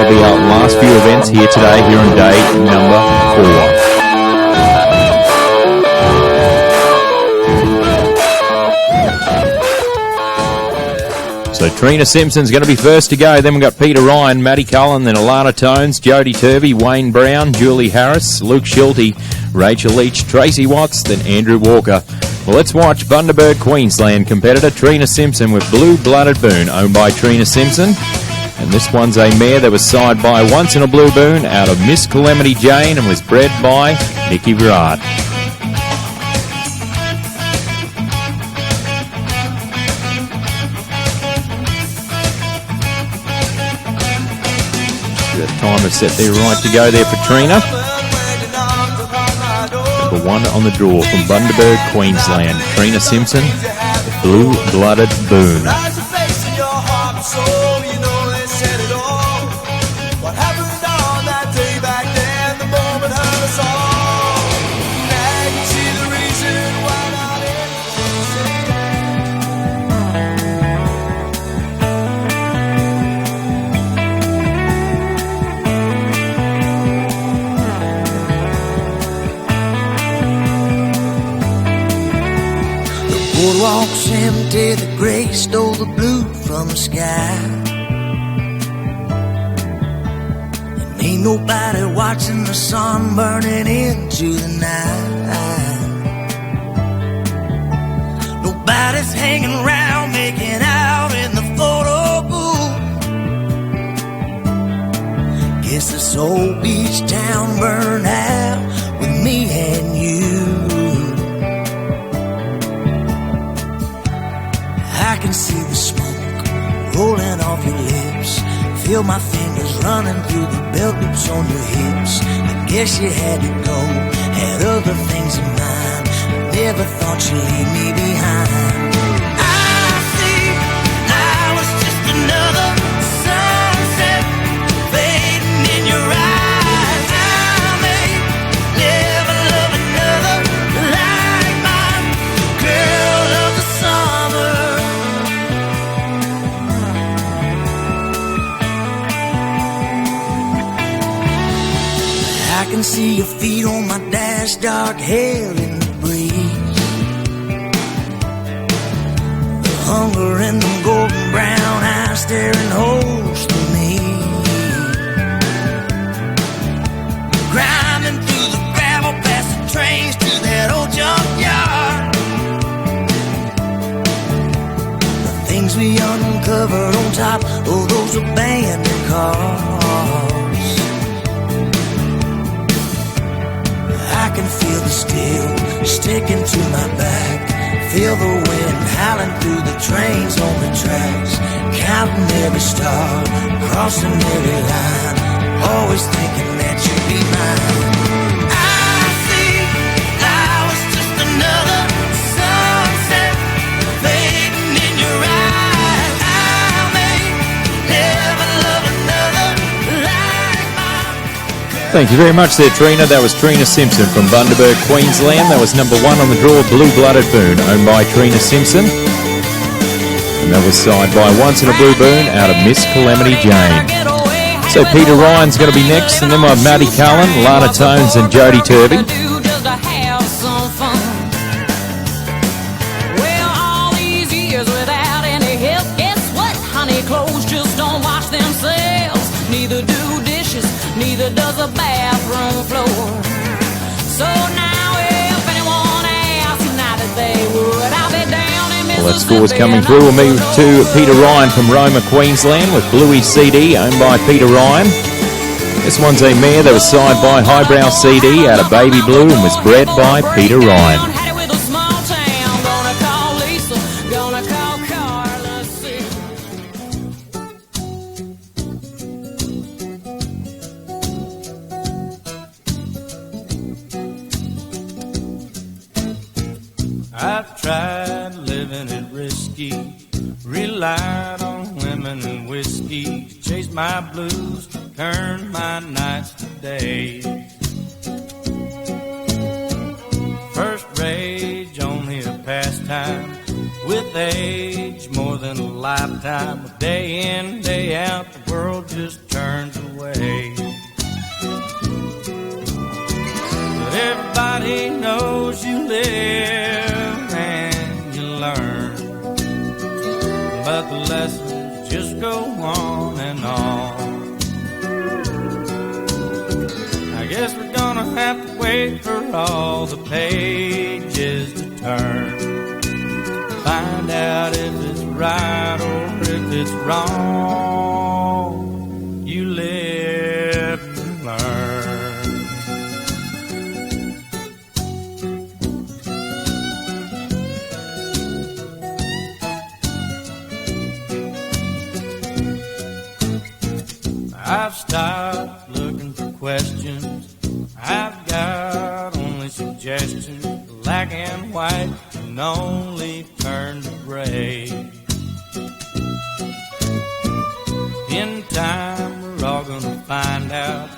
That'll be our last few events here today, here on day number 4. So Trina Simpson's going to be first to go. Then we've got Peter Ryan, Matty Cullen, then Alana Tones, Jodie Turvey, Wayne Brown, Julie Harris, Luke Schulte, Rachel Leach, Tracy Watts, then Andrew Walker. Well, let's watch Bundaberg, Queensland competitor Trina Simpson with Blue Blooded Boon, owned by Trina Simpson. And this one's a mare that was side by Once in a Blue Boon out of Miss Calamity Jane and was bred by Nikki Virat. The timer set there right to go there for Trina. Number 1 on the draw from Bundaberg, Queensland. Trina Simpson, Blue Blooded Boon. Boardwalk's empty, the gray stole the blue from the sky. And ain't nobody watching the sun burning into the night. Nobody's hanging around making out in the photo booth. Guess this old beach town burned out with me and you. I can see the smoke rolling off your lips. Feel my fingers running through the belt loops on your hips. I guess you had to go, had other things in mind. I never thought you'd leave me behind. I see I was just another sunset fading in your eyes. I may never love another like my girl of the summer. I can see your feet on my dash, dark hair in the breeze. The hunger in them golden brown eyes staring holes through me. Grinding through the gravel past the trains to that old junkyard. The things we uncovered on top of those abandoned cars. I can feel the steel sticking to my back. Feel the wind howling through the trains on the tracks. Counting every star, crossing every line. Always thinking that you'd be mine. I see I was just another sunset fading in your eyes. I may never love another like mine. Thank you very much there, Trina. That was Trina Simpson from Bundaberg, Queensland. That was number 1 on the draw, Blue Blooded Boon, owned by Trina Simpson. And that was side by Once in a Blue Boon out of Miss Calamity Jane. So Peter Ryan's going to be next, and then we'll have Matty Cullen, Lana Tones and Jodie Turvey. Well, all these years without any help, guess what, honey? Clothes just don't wash themselves. Neither do dishes, neither does a bathroom floor. So now if anyone asks, now that they would, I'll be down in Mississippi. Well, that score's coming through. We'll move to Peter Ryan from Roma, Queensland with Bluey CD, owned by Peter Ryan. This one's a mare that was side by Highbrow CD out of Baby Blue and was bred by Peter Ryan. I've tried living it risky, relied on women and whiskey to chase my blues, turn my nights to days. First rage, only a pastime, with age more than a lifetime. Day in, day out, the world just turns away. lessons just go on and on. I guess we're gonna have to wait for all the pages to turn, find out if it's right or if it's wrong. You live and learn. I've stopped looking for questions. I've got only suggestions. Black and white can only turn to gray. In time, we're all gonna find out.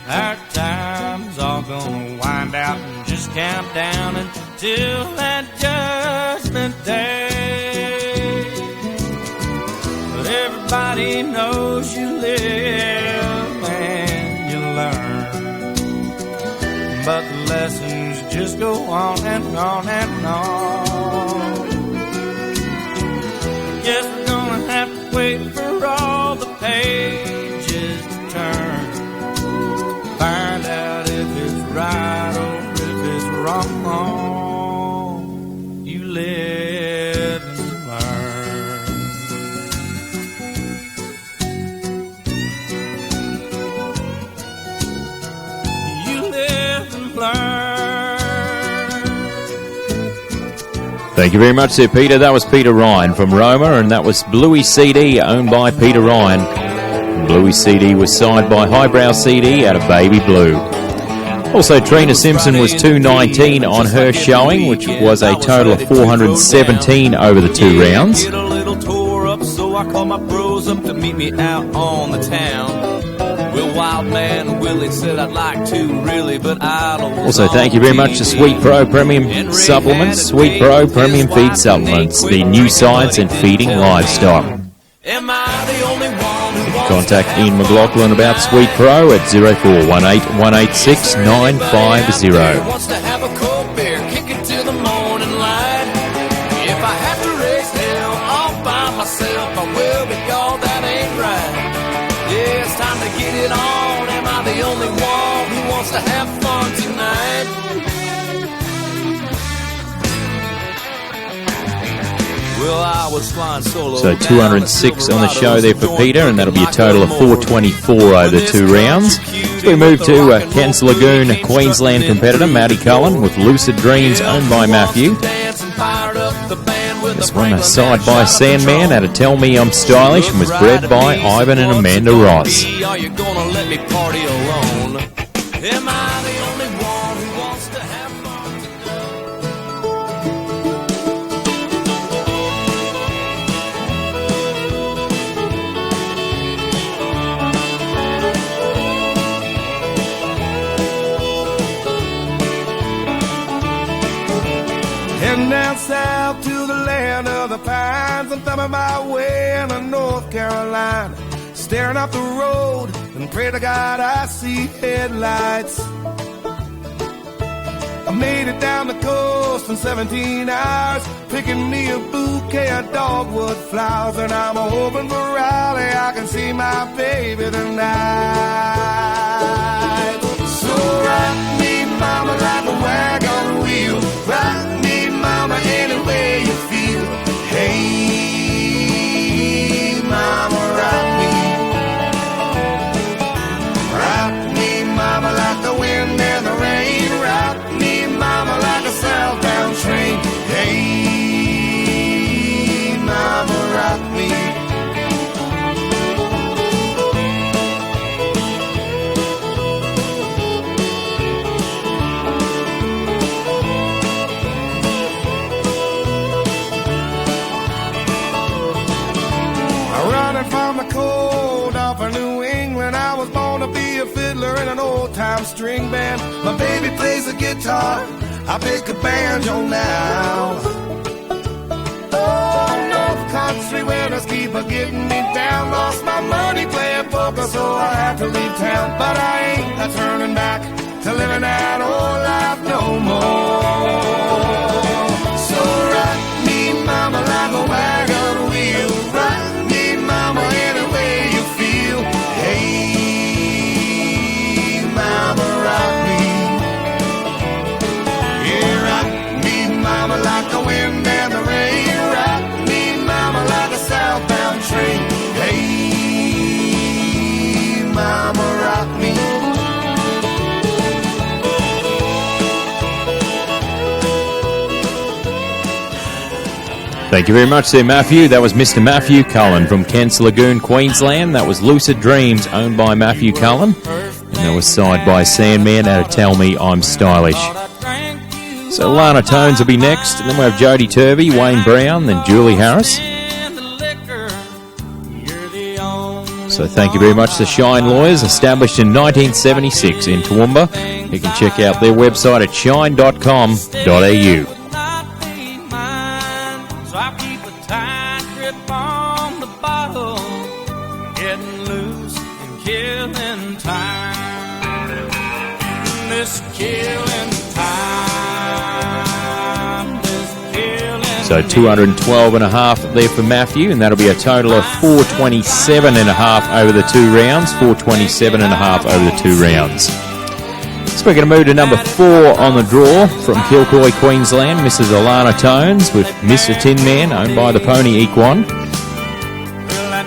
Our time's all gonna wind out, and just count down until that judgment day. But everybody knows you live and you learn, but the lessons just go on and on and on. Guess we're gonna have to wait for all the pages to turn, find out if it's right or if it's wrong. You live and learn. You live and learn. Thank you very much there, Peter. That was Peter Ryan from Roma, and that was Bluey CD, owned by Peter Ryan. Bluey CD was signed by Highbrow CD out of Baby Blue. Also, Trina Simpson was 219 on her showing, which was a total of 417 over the 2 rounds. Get a little tore up, so I call my bros up to meet me out on the town. Will Wildman Willie said I'd like to, really, but I don't. Also, thank you very much to Sweet Pro Premium Supplements, Sweet Pro Premium Feed Supplements, the new science in feeding livestock. Am I the only one who wants Contact Ian McLaughlin about Sweet Pro at 0418 186 950. wants to have a cold beer, kick it till the morning light? If I have to race hell all by myself, I will, but y'all, that ain't right. Yeah, it's time to get it on. Am I the only one who wants to have fun tonight? Well, I was flying solo. So 206 on the show there for Peter, and that'll be a total of 424 over the 2 rounds. So we move to Kent's Lagoon Queensland competitor Matty Cullen with Lucid Dreams, owned by Matthew. This one, a side by Sandman out of Tell Me I'm Stylish, and was bred by Ivan and Amanda Ross. Are you gonna let me party alone? Am I the only one who wants to have fun Heading down south to the land of the pines. I'm thumbing my way into North Carolina, staring up the road and pray to God I see headlights. I made it down the coast in 17 hours, picking me a bouquet of dogwood flowers, and I'm hoping for Raleigh I can see my baby tonight. So rock me, mama, like a wagon wheel. Rock me, mama, any way you feel. Hey, mama, rock me. Rock me, mama, like the wind and the rain. Rock me, mama, like a southbound train. Hey, mama, rock me. Running from the cold off of New England, I was born to be a fiddler in an old-time string band. My baby plays the guitar, I pick a banjo now. Oh, North Country winters keep a getting me down. Lost my money playing poker, so I had to leave town. But I ain't a turning back to living that old life no more. So rock me, mama, like a wagon wheel. Rock mama rock me. Thank you very much there, Matthew. That was Mr. Matthew Cullen from Kent's Lagoon, Queensland. That was Lucid Dreams, owned by Matthew Cullen. And that was Side by Sandman out of Tell Me I'm Stylish. So Lana Tones will be next, and then we have Jody Turvey, Wayne Brown, then Julie Harris. So thank you very much to Shine Lawyers, established in 1976 in Toowoomba. You can check out their website at shine.com.au. So I keep a tight grip on the bottle, getting loose and killing time. This killing time, this killing. So 212.5 there for Matthew, and that'll be a total of 427.5 over the 2 rounds. 427.5 over the 2 rounds. So we're going to move to number 4 on the draw from Kilcoy, Queensland, Mrs. Alana Tones with Mr. Tin Man, owned by the Pony Equine.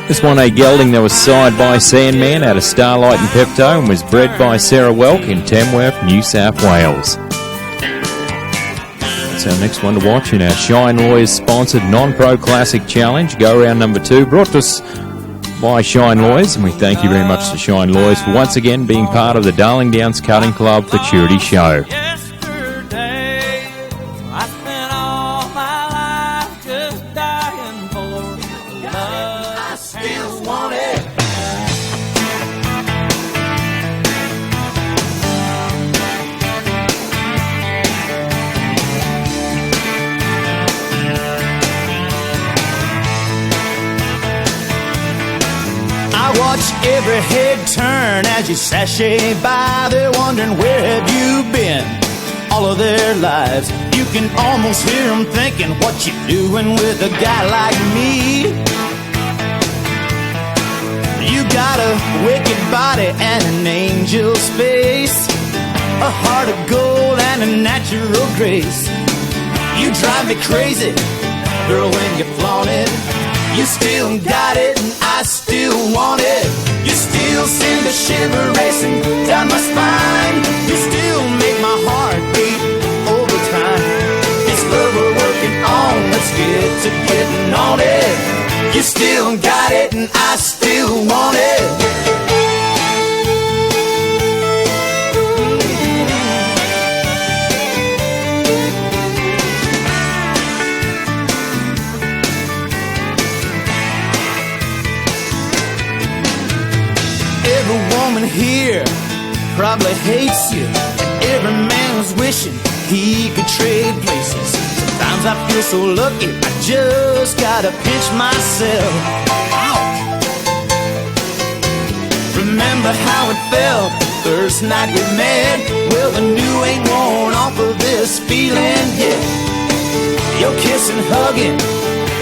This one, a gelding that was side by Sandman out of Starlight and Pepto and was bred by Sarah Welk in Tamworth, New South Wales. That's our next one to watch in our Shine Lawyers sponsored non-pro classic challenge, go round number 2, brought to us by Shine Lawyers, and we thank you very much to Shine Lawyers for once again being part of the Darling Downs Cutting Club Futurity show. Yesterday, I spent all my life just dying for love. I still want it. I watch every head turn as you sashay by. They're wondering, where have you been all of their lives? You can almost hear them thinking, what you doing with a guy like me? You got a wicked body and an angel's face, a heart of gold and a natural grace. You drive me crazy, girl, when you flaunt it. You still got it and I still want it. You still send a shiver racing down my spine. You still make my heart beat over time. It's love we're working on, let's get to getting on it. You still got it and I still want it. Every woman here probably hates you. Every man was wishing he could trade places. Sometimes I feel so lucky, I just gotta pinch myself. Ouch! Remember how it felt the first night we met? Well, the new ain't worn off of this feeling yet. Your kiss and hugging,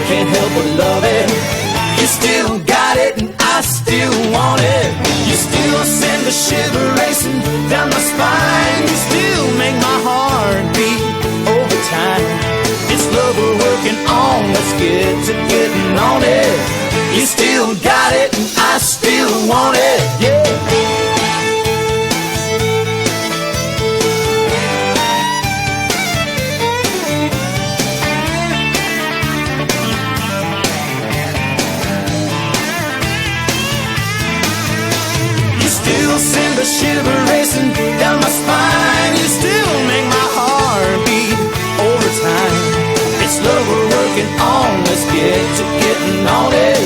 can't help but love it. You still got it and I still want it. You still send a shiver racing down my spine. You still make my heart beat over time. It's love we're working on, let's get to getting on it. You still got it and I still want it, yeah. Send a shiver racing down my spine. You still make my heart beat over time. It's love we're working on, let's get to getting on it.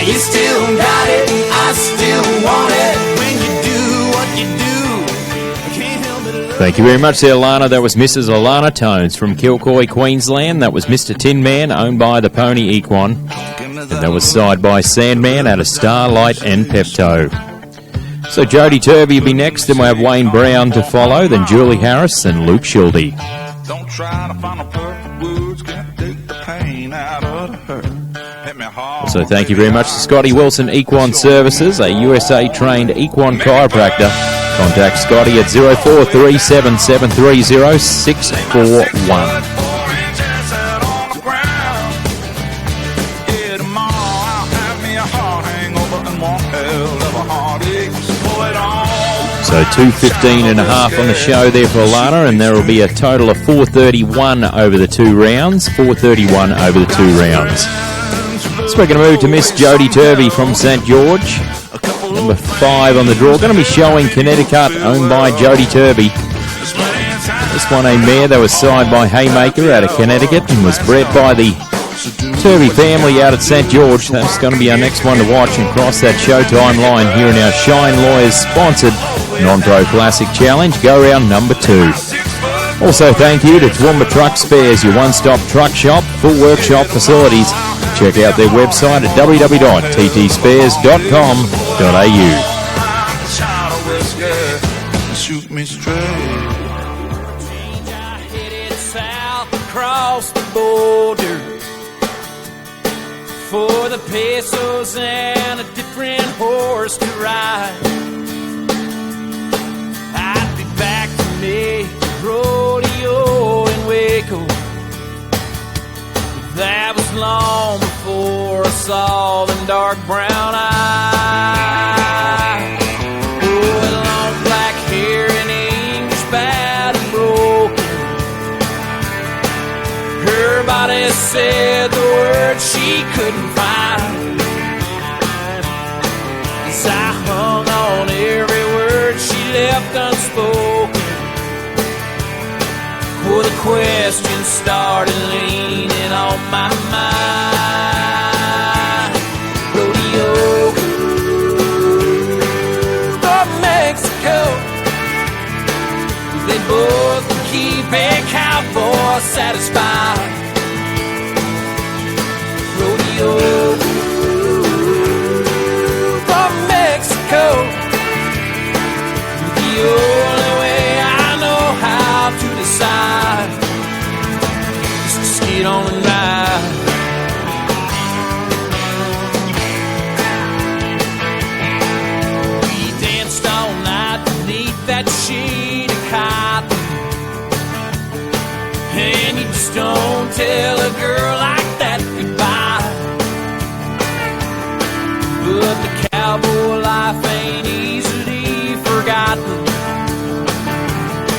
You still got it, I still want it. When you do what you do, I can't help but love. Thank you very much there, Lana. That was Mrs. Alana Tones from Kilcoy, Queensland. That was Mr. Tin Man, owned by the Pony Equine. And that was Side by Sandman out of Starlight and Pepto. So Jody Turvey will be next, then we'll have Wayne Brown to follow, then Julie Harris and Luke Schulte. Don't try to find a perfect words, can't take the pain out of the hurt. Hit me hard. So thank you very much to Scotty Wilson Equine Services, a USA-trained equine chiropractor. Contact Scotty at 0437 730 641. So 2:15.5 on the show there for Alana, and there will be a total of 4:31 over the 2 rounds. 4:31 over the 2 rounds. So we're going to move to Miss Jody Turvey from St. George. Number 5 on the draw. Going to be showing Connecticut, owned by Jody Turvey. This one a mare that was signed by Haymaker out of Connecticut and was bred by the Turvey family out at St. George. That's going to be our next one to watch and cross that Showtime line here in our Shine Lawyers sponsored Non-Pro Classic Challenge, go round number 2. Also thank you to Toowoomba Truck Spares, your one-stop truck shop, full workshop facilities. Check out their website at www.ttspares.com.au. Shoot me straight. I headed south across the border for the pesos and a different horse to ride. I'd be back to me, rodeo in Waco. That was long before I saw them dark brown eyes. Oh, long black hair and English bad and broken. Her body said the words she couldn't find. As I hung on every word she left unspoken, well, the questions started leaning on my mind. Rodeo or Mexico, they both keep a cowboy satisfied. Rodeo or Mexico, the only way I know how to decide is to skid on the ride. We danced all night beneath that sheet of cotton, and you just don't tell a girl like that goodbye. But the cowboy life ain't easily forgotten.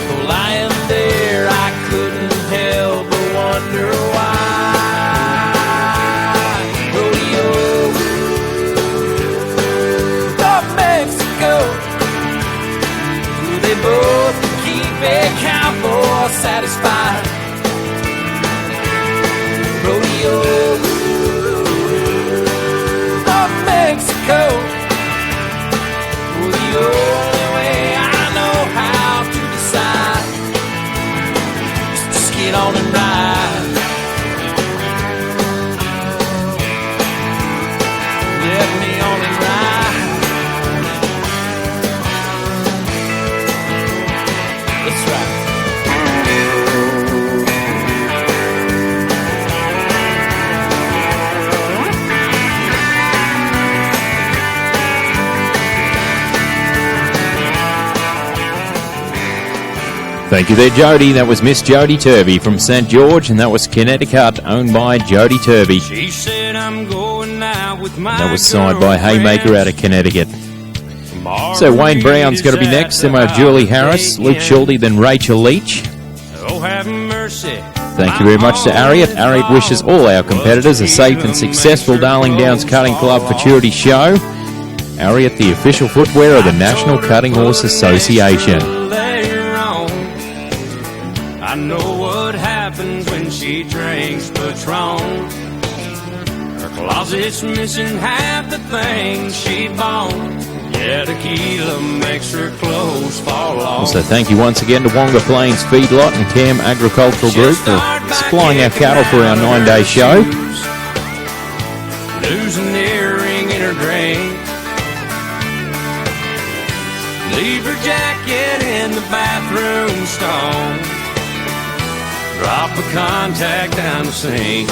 Though lying there, I couldn't help but wonder why. Rodeo or Mexico, they both keep a cowboy satisfied. Rodeo or Mexico, the only way I know how to decide is to skid on and ride. Let me on and ride. That's right. Thank you there, Jody. That was Miss Jody Turvey from St. George, and that was Connecticut, owned by Jody Turvey. She said I'm going out with my That was signed by Haymaker out of Connecticut. So Wayne Brown's going to be next, then we have Julie Harris, Luke Schulte, then Rachel Leach. Oh, have mercy. Thank you very much to Ariat. Ariat wishes all our competitors a safe and successful Darling Downs Cutting Club Futurity show. Ariat, the official footwear of the National Cutting Horse Association. I know what happens when she drinks Patron. Her closet's missing half the things she bought. Yeah, tequila makes her clothes fall off. Also, thank you once again to Wonga Plains Feedlot and Cam Agricultural Group for supplying our cattle for our 9-day show. Losing an earring in her drink. Leave her jacket in the bathroom stall. Drop a contact down the sink.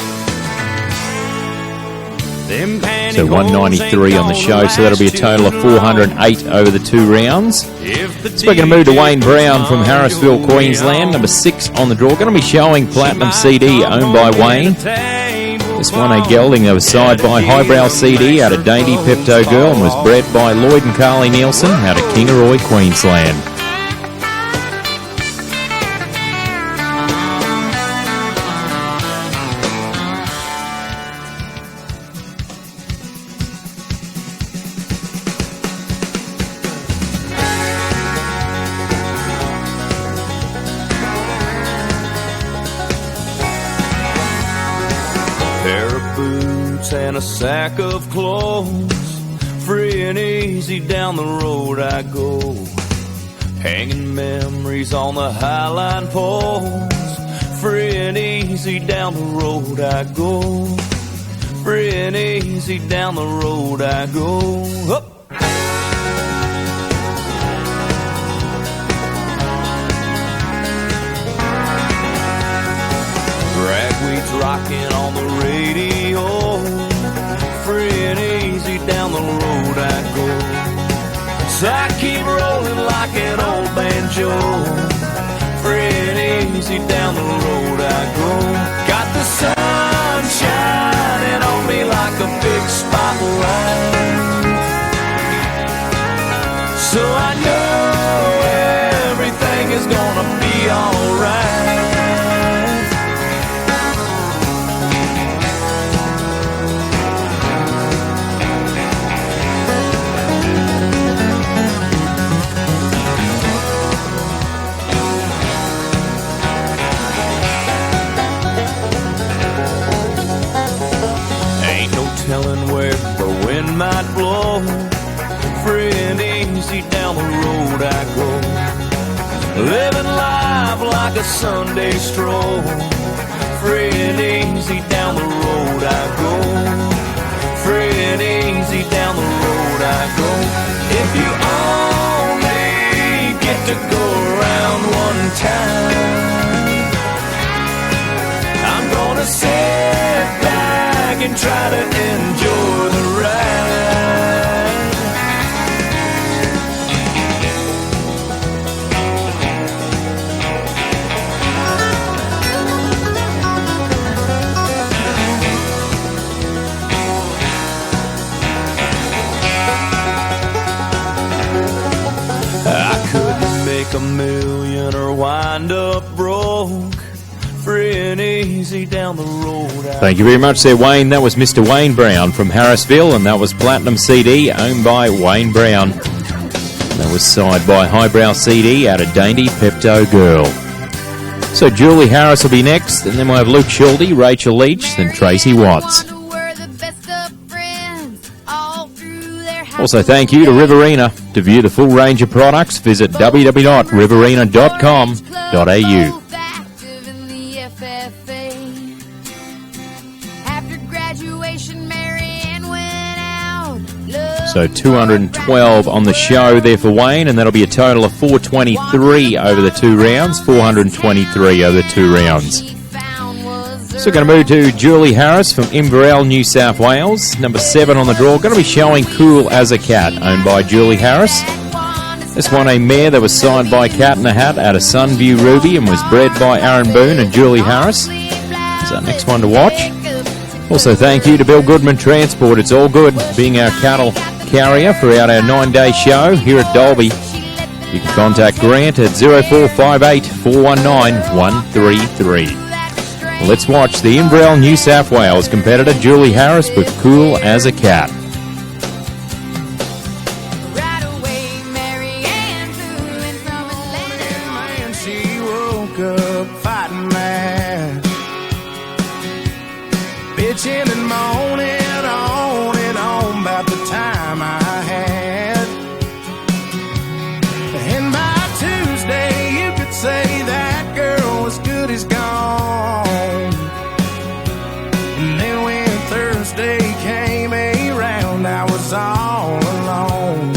So 193 on the show, so that'll be a total of 408 over the 2 rounds. So we're going to move to Wayne Brown from Harrisville, Queensland, number 6 on the draw. Going to be showing Platinum CD, owned by Wayne. This one a gelding that was signed by Highbrow CD out of Dainty Pepto Girl and was bred by Lloyd and Carly Nielsen out of Kingaroy, Queensland. And a sack of clothes, free and easy down the road I go, hanging memories on the highline poles. Free and easy down the road I go, free and easy down the road I go. Up. Ragweed's rocking on the radio, free and easy down the road I go. So I keep rolling like an old banjo, free and easy down the road I go. Got the sun shining on me like a big spotlight, so I know everything is gonna be alright. Telling where the wind might blow, free and easy down the road I go, living life like a Sunday stroll, free and easy down the road I go, free and easy down the road I go. If you only get to go around one time, I'm gonna sit back and try to enjoy the ride. I couldn't make $1 million or wind up broke, free and easy down the road. Thank you very much there, Wayne. That was Mr. Wayne Brown from Harrisville, and that was Platinum CD owned by Wayne Brown. That was signed by Highbrow CD out of Dainty Pepto Girl. So Julie Harris will be next, and then we'll have Luke Schulte, Rachel Leach, then Tracy Watts. Also, thank you to Riverina. To view the full range of products, visit www.riverina.com.au. So 212 on the show there for Wayne, and that'll be a total of 423 over the 2 rounds, 423 over the 2 rounds. So we're going to move to Julie Harris from Inverell, New South Wales. Number 7 on the draw. Going to be showing Cool as a Cat, owned by Julie Harris. This one a mare that was signed by Cat in a Hat out of Sunview Ruby and was bred by Aaron Boone and Julie Harris. So next one to watch. Also thank you to Bill Goodman Transport. It's all good being our cattle carrier throughout our 9-day show here at Dalby. You can contact Grant at 0458 419 133. Let's watch the Inverell, New South Wales competitor Julie Harris with Cool as a Cat. She woke up fighting mad, bitching and moaning on and on about the time I had. And by Tuesday you could say that girl was good as gone. And then when Thursday came around, I was all alone.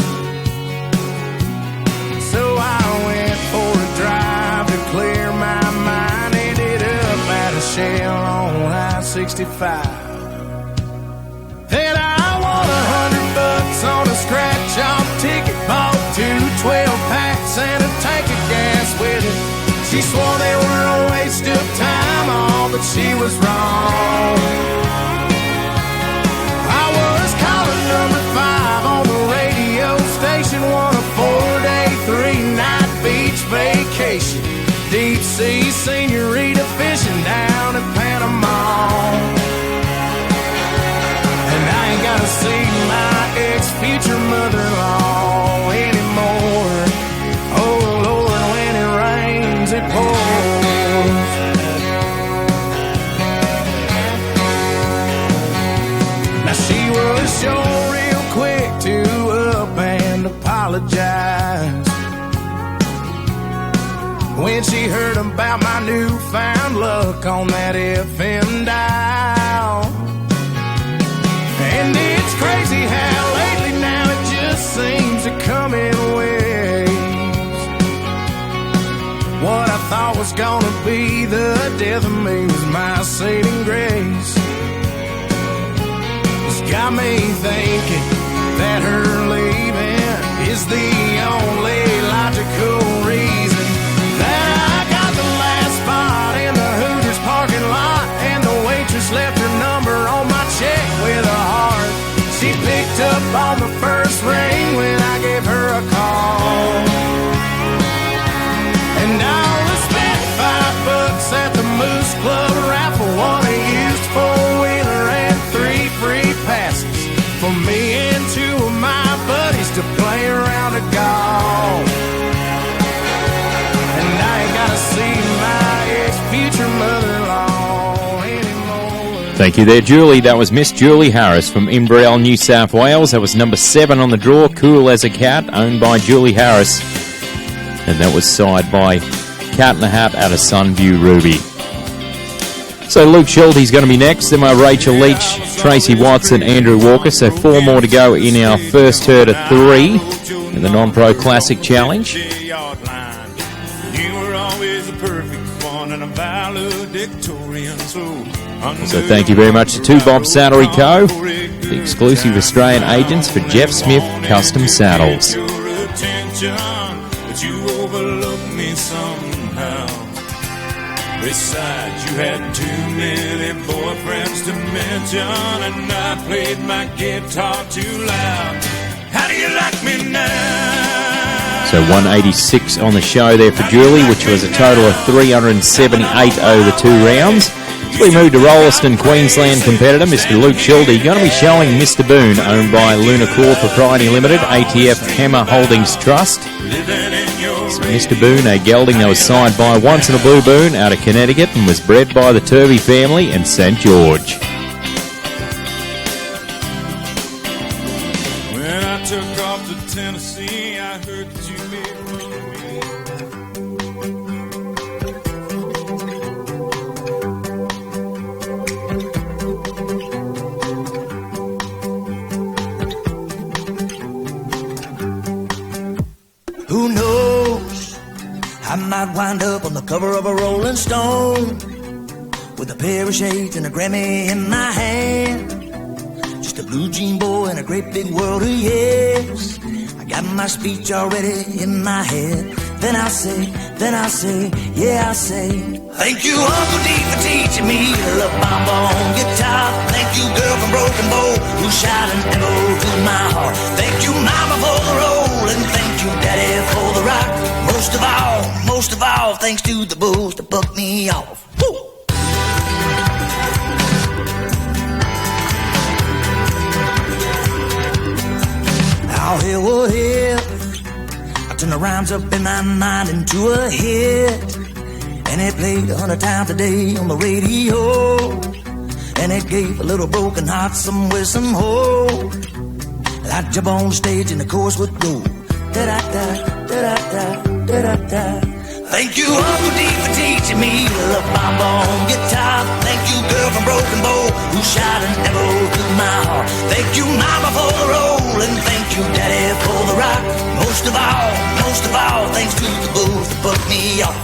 So I went for a drive to clear my mind. Ended up at a Shell on I-65. And I won $100 on a scratch-off ticket. Bought 2 12-packs and a tank of gas with it. She swore they were a waste of time, all but she was wrong. when she heard about my newfound luck on that FM dial. And it's crazy how lately now it just seems to come in waves. What I thought was gonna be the death of me was my saving grace. It's got me thinking that her leaving is the only logical reason that I got the last spot in the Hooters parking lot, and the waitress left her number on my check with a heart. She picked up on the first ring when I gave her a call, and I only spent $5 at the Moose Club raffle, won a used four-wheeler and 3 free passes for me and 2 of my buddies to play around a golf. And I ain't gotta see my ex-future mother-in-law anymore. Thank you there, Julie. That was Miss Julie Harris from Inverell, New South Wales. That was number 7 on the draw, Cool as a Cat, owned by Julie Harris. And that was side by Cat in the Hat out of Sunview Ruby. So Luke Shelty's going to be next, then my Rachel Leach, Tracy Watson, Andrew Walker. So 4 more to go in our first herd of 3 in the Non-Pro Classic Challenge. You were always a perfect one and a valedictorian. So thank you very much to 2 Bob Saddlery Co., the exclusive Australian agents for Jeff Smith Custom Saddles. But you overlooked me somehow. Besides, you had too many boyfriends to mention, and I played my guitar too loud. How do you like me now? So 186 on the show there for Julie, which was a total of 378 over 2 rounds. As we move to Rolliston, Queensland competitor, Mr. Luke Shelty, going to be showing Mr. Boone, owned by Lunacore Propriety Limited, ATF Hammer Holdings Trust. So Mr. Boone, a gelding that was signed by Once in a Blue Boone out of Connecticut and was bred by the Turvey family in St. George. When I took off to Tennessee, I heard that you made Who knows? I might wind up on the cover of a Rolling Stone with a pair of shades and a Grammy in my hand. Just a blue jean boy in a great big world of yes. I got my speech already in my head. Then I say, yeah, I say, thank you, Uncle D, for teaching me to love Bamba on guitar. Thank you, girl from Broken Bow, who shot an arrow through my heart. Thank you, Mama, for the roll, and thank you, Daddy, for the rock. Most of all, thanks to the bulls that buck me off. Woo! Now here we're here. I turn the rhymes up in my mind into a hit, and it played 100 times a day on the radio, and it gave a little broken heart somewhere, some hope. And I'd jump on stage and the chorus would go da-da-da, da-da-da, da-da-da. Thank you, Uncle D, for teaching me to love Bamba on guitar. Thank you, girl from Broken Bow, who shot an arrow through my heart. Thank you, Mama, for the roll, and thank you, Daddy, for the rock. Most of all, thanks to the bulls that put me off.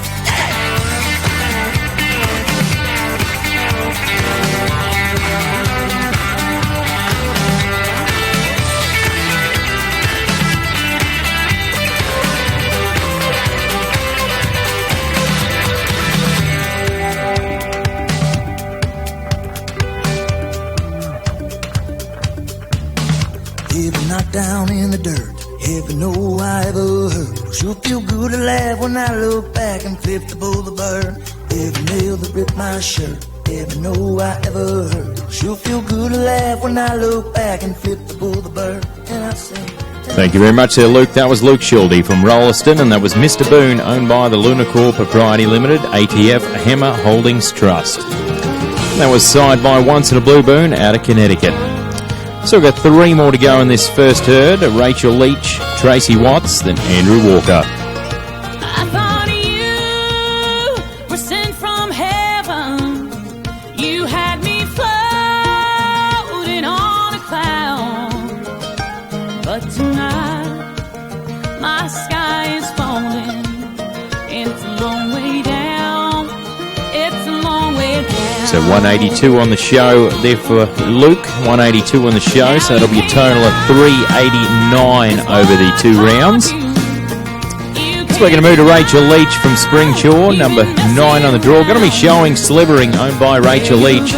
If knocked down in the dirt, every no I ever heard. Sure feel good to laugh when I look back and flip the bull the bird. Every nail that ripped my shirt, every no I ever heard. Sure feel good to laugh when I look back and flip the bull the bird. And I say, Thank you very much there, Luke. That was Luke Shelty from Rolliston, and that was Mr. Boone, owned by the Lunacore Propriety Limited, ATF Hammer Holdings Trust. That was side by Once in a Blue Boone out of Connecticut. So we've got 3 more to go in this first herd. Rachel Leach, Tracy Watts, then Andrew Walker. I thought you My sky is falling. It's a long way down. It's a long way down. So 182 on the show there for Luke. 182 on the show, so that'll be a total of 389 over the 2 rounds. So we're going to move to Rachel Leach from Spring Shore, number 9 on the draw. Going to be showing Slivering, owned by Rachel Leach.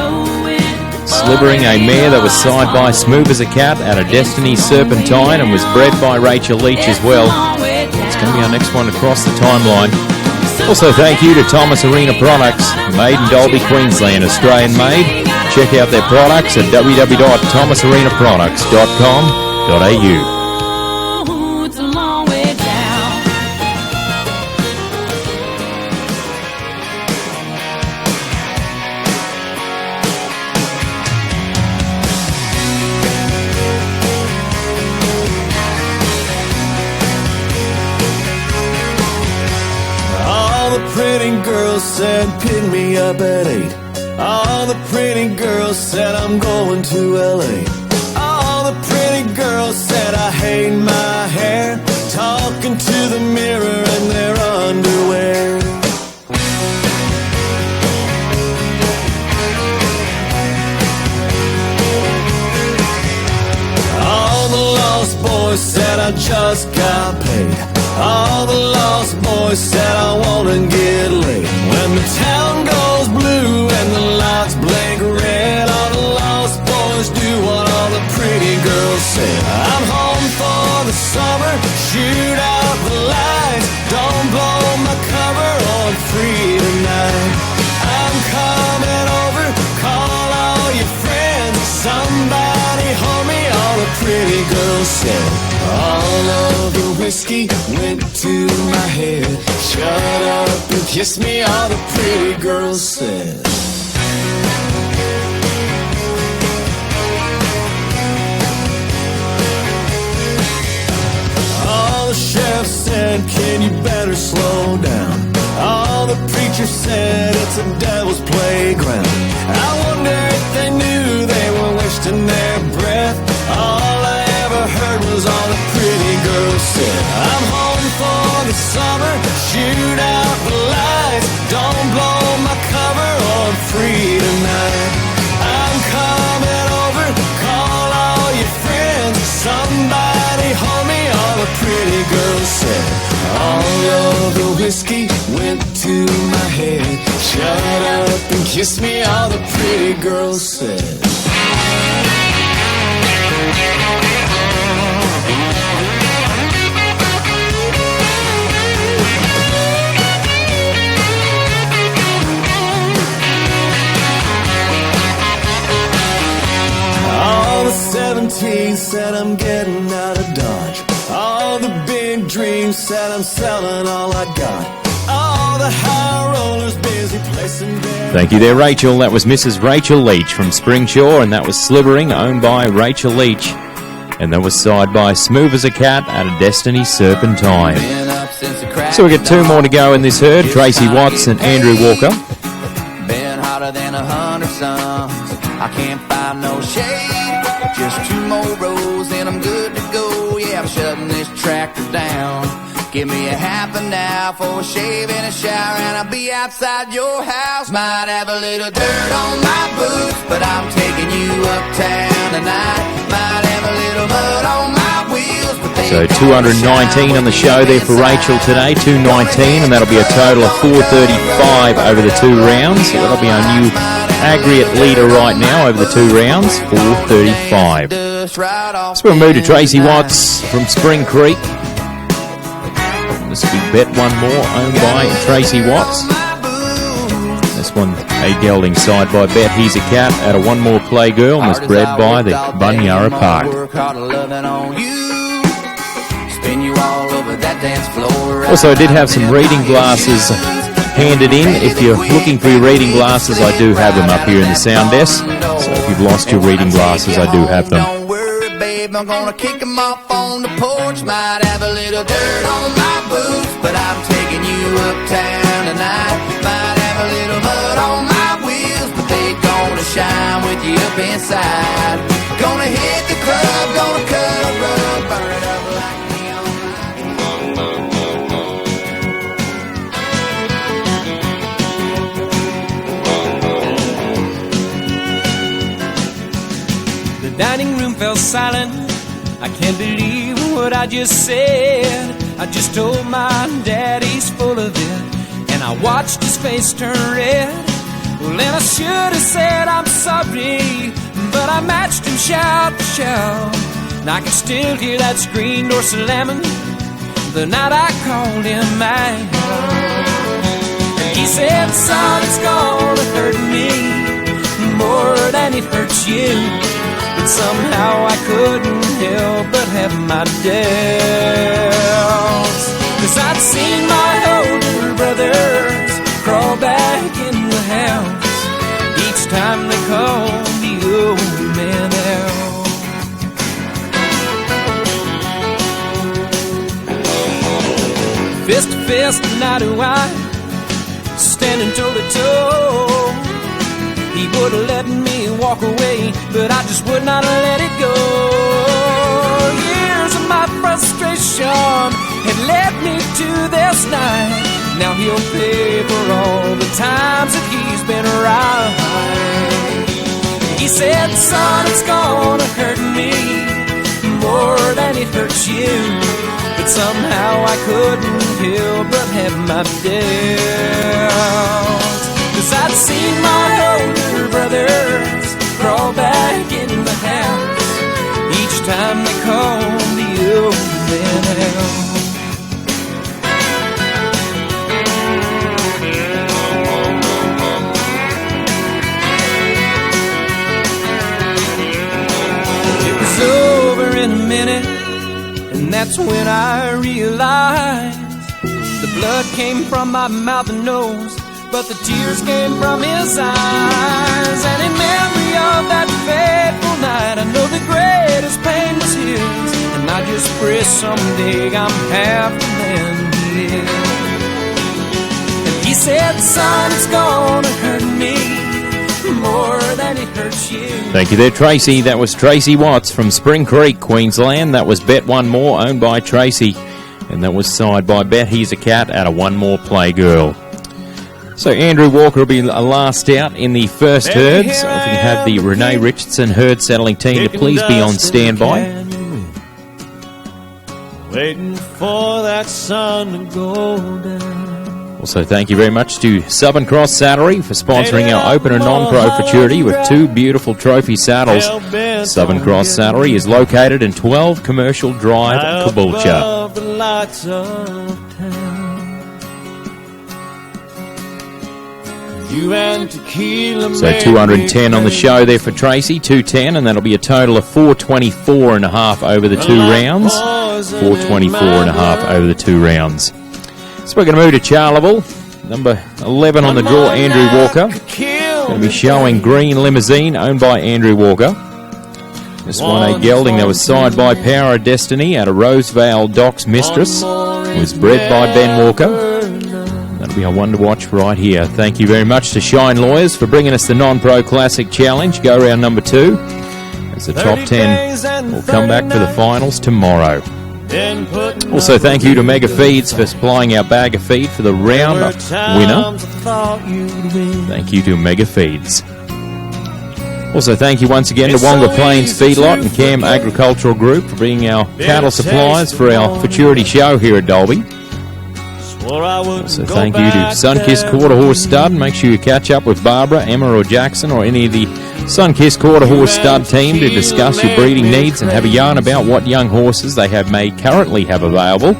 Slivering, a mare that was side by Smooth as a Cat out of Destiny Serpentine and was bred by Rachel Leach as well. It's going to be our next one across the timeline. Also, thank you to Thomas Arena Products, made in Dalby, Queensland, Australian made. Check out their products at www.thomasarenaproducts.com.au. Said pick me up at 8. All the pretty girls said I'm going to LA. All the pretty girls said I hate my hair, talking to the mirror in their underwear. All the lost boys said I just got paid. All the lost boys said I wanna get laid. When the town goes blue and the lights blink red, all the lost boys do what all the pretty girls said. I'm home for the summer, shoot out the lights, don't blow my cover on free tonight. I'm coming over, call all your friends, somebody hold me, all the pretty girls said. All of the whiskey went to my head. Shut up and kiss me, all the pretty girls said. All the sheriff said, can you better slow down? All the preachers said, it's a devil's playground. I wonder if they knew they were wasting their breath. All I ever heard was all the pretty girls said. I'm home for the summer, shoot out the lights, don't blow my cover on free tonight. I'm coming over, call all your friends, somebody hold me, all the pretty girls said. All of the whiskey went to my head. Shut up and kiss me, all the pretty girls said. All the 17 said I'm getting out of Dodge. All the big dreams said I'm selling all I got. All the high rollers busy placing their... Thank you there, Rachel. That was Mrs. Rachel Leach from Spring Shore, and that was Slivering, owned by Rachel Leach. And that was side by Smooth as a Cat out of Destiny Serpentine. So we got 2 more to go in this herd, Tracy Watts and Andrew Walker. Been hotter than 100 suns. I can't find no shade. Just 2 more rows and I'm good to go. Yeah, I'm shutting this tractor down. Give me a half an hour for a shave and a shower, and I'll be outside your house. Might have a little dirt on my boots, but I'm taking you uptown tonight. Might have a little mud on my wheels, but they So 219 on the show there for Rachel today, 219, and that'll be a total of 435 over the 2 rounds. So that'll be our new aggregate leader right now over the 2 rounds, 435. So we'll move to Tracy Watts from Spring Creek. This will be bet one more, owned by Tracy Watts. This one, a gelding side by Bet He's a Cat out of One More Play Girl, and was bred by the Bunyara Park. Also, I did have some reading glasses handed in. If you're looking for your reading glasses, I do have them up here in the sound desk. So if you've lost your reading glasses, I do have them. Don't worry, babe, I'm gonna kick them off on the porch. Might have a little dirt on my boots, but I'm taking you uptown tonight. Might have a little mud on my wheels, but they gonna shine with you up inside. Gonna hit the club, gonna cut a rug, burn it up like neon lights. The dining room fell silent. I can't believe what I just said. I just told my dad he's full of it, and I watched his face turn red. Well, then I should have said I'm sorry, but I matched him shout for shout. And I can still hear that screen door slamming the night I called him out. And he said, son, it's gonna hurt me more than it hurts you. But somehow I couldn't help but have my doubts. 'Cause I'd seen my older brothers crawl back in the house each time they called the old man out. Fist to fist, eye to eye, standing toe to toe. He would have let me walk away, but I just would not let it go. Years of my frustration had led me to this night. Now he'll pay for all the times that he's been right. He said, son, it's gonna hurt me more than it hurts you. But somehow I couldn't help but have my doubts. 'Cause I'd seen my older brothers crawl back in the house each time they called the old man out. It was over in a minute, and that's when I realized the blood came from my mouth and nose, but the tears came from his eyes. And in memory of that fateful night, I know the greatest pain was his. And I just pray someday I'm half the man he is. And he said, son, it's gonna hurt me more than it hurts you. Thank you there, Tracy. That was Tracy Watts from Spring Creek, Queensland. That was Bet One More, owned by Tracy. And that was signed by Bet He's a Cat out of One More Playgirl. So Andrew Walker will be last out in the first herd. So if you have the Renee Richardson herd settling team to please be on standby. Waiting for that sun to go down. Also, thank you very much to Southern Cross Saddlery for sponsoring our Open and Non-Pro Futurity with two beautiful trophy saddles. Southern Cross Saddlery is located in 12 Commercial Drive, Caboolture. So 210 on the show there for Tracy, 210, and that'll be a total of 424 and a half over the two rounds. 424 and a half over the two rounds. So we're going to move to Charleville. Number 11 on the draw, Andrew Walker. Going to be showing Green Limousine, owned by Andrew Walker. This one, a gelding that was signed by Power of Destiny out of Rosevale Docks Mistress. It was bred by Ben Walker. That'll be a one to watch right here. Thank you very much to Shine Lawyers for bringing us the Non-Pro Classic Challenge. Go round number 2. As the top 10 will come back for the finals tomorrow. Also, thank you to Mega Feeds for supplying our bag of feed for the round winner. Thank you to Mega Feeds. Also, thank you once again to Wonga Plains Feedlot and Cam Agricultural Group for being our cattle suppliers for our Futurity show here at Dalby. Also, thank you to Sunkist Quarter Horse Stud. Make sure you catch up with Barbara, Emma or Jackson or any of the Sunkist Quarter Horse Stud team to discuss your breeding needs and have a yarn about what young horses they currently have available,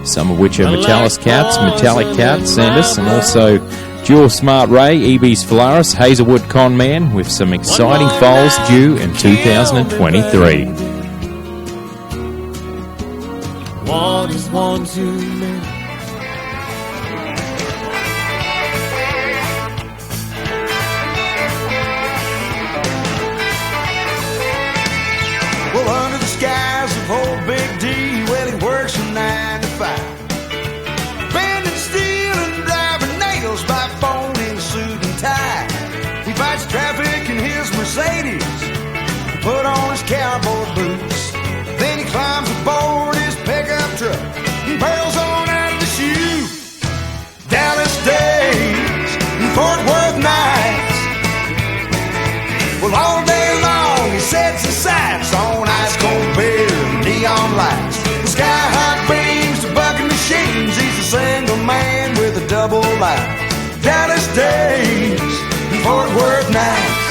some of which are Metallic Cats, Sandus, and also Dual Smart Ray, EB's Phalaris, Hazelwood Con Man, with some exciting foals due in 2023. One is one too many. Well, under the skies of old Big D, well, he works from 9 to 5. Bending steel and driving nails by phone in suit and tie. He fights traffic in his Mercedes, put on his cowboy boots. Then he climbs aboard his pickup truck and barrels on out of the chute. Dallas days and Fort Worth nights. Well, all day long he sets aside life. Dallas days and Fort Worth nights.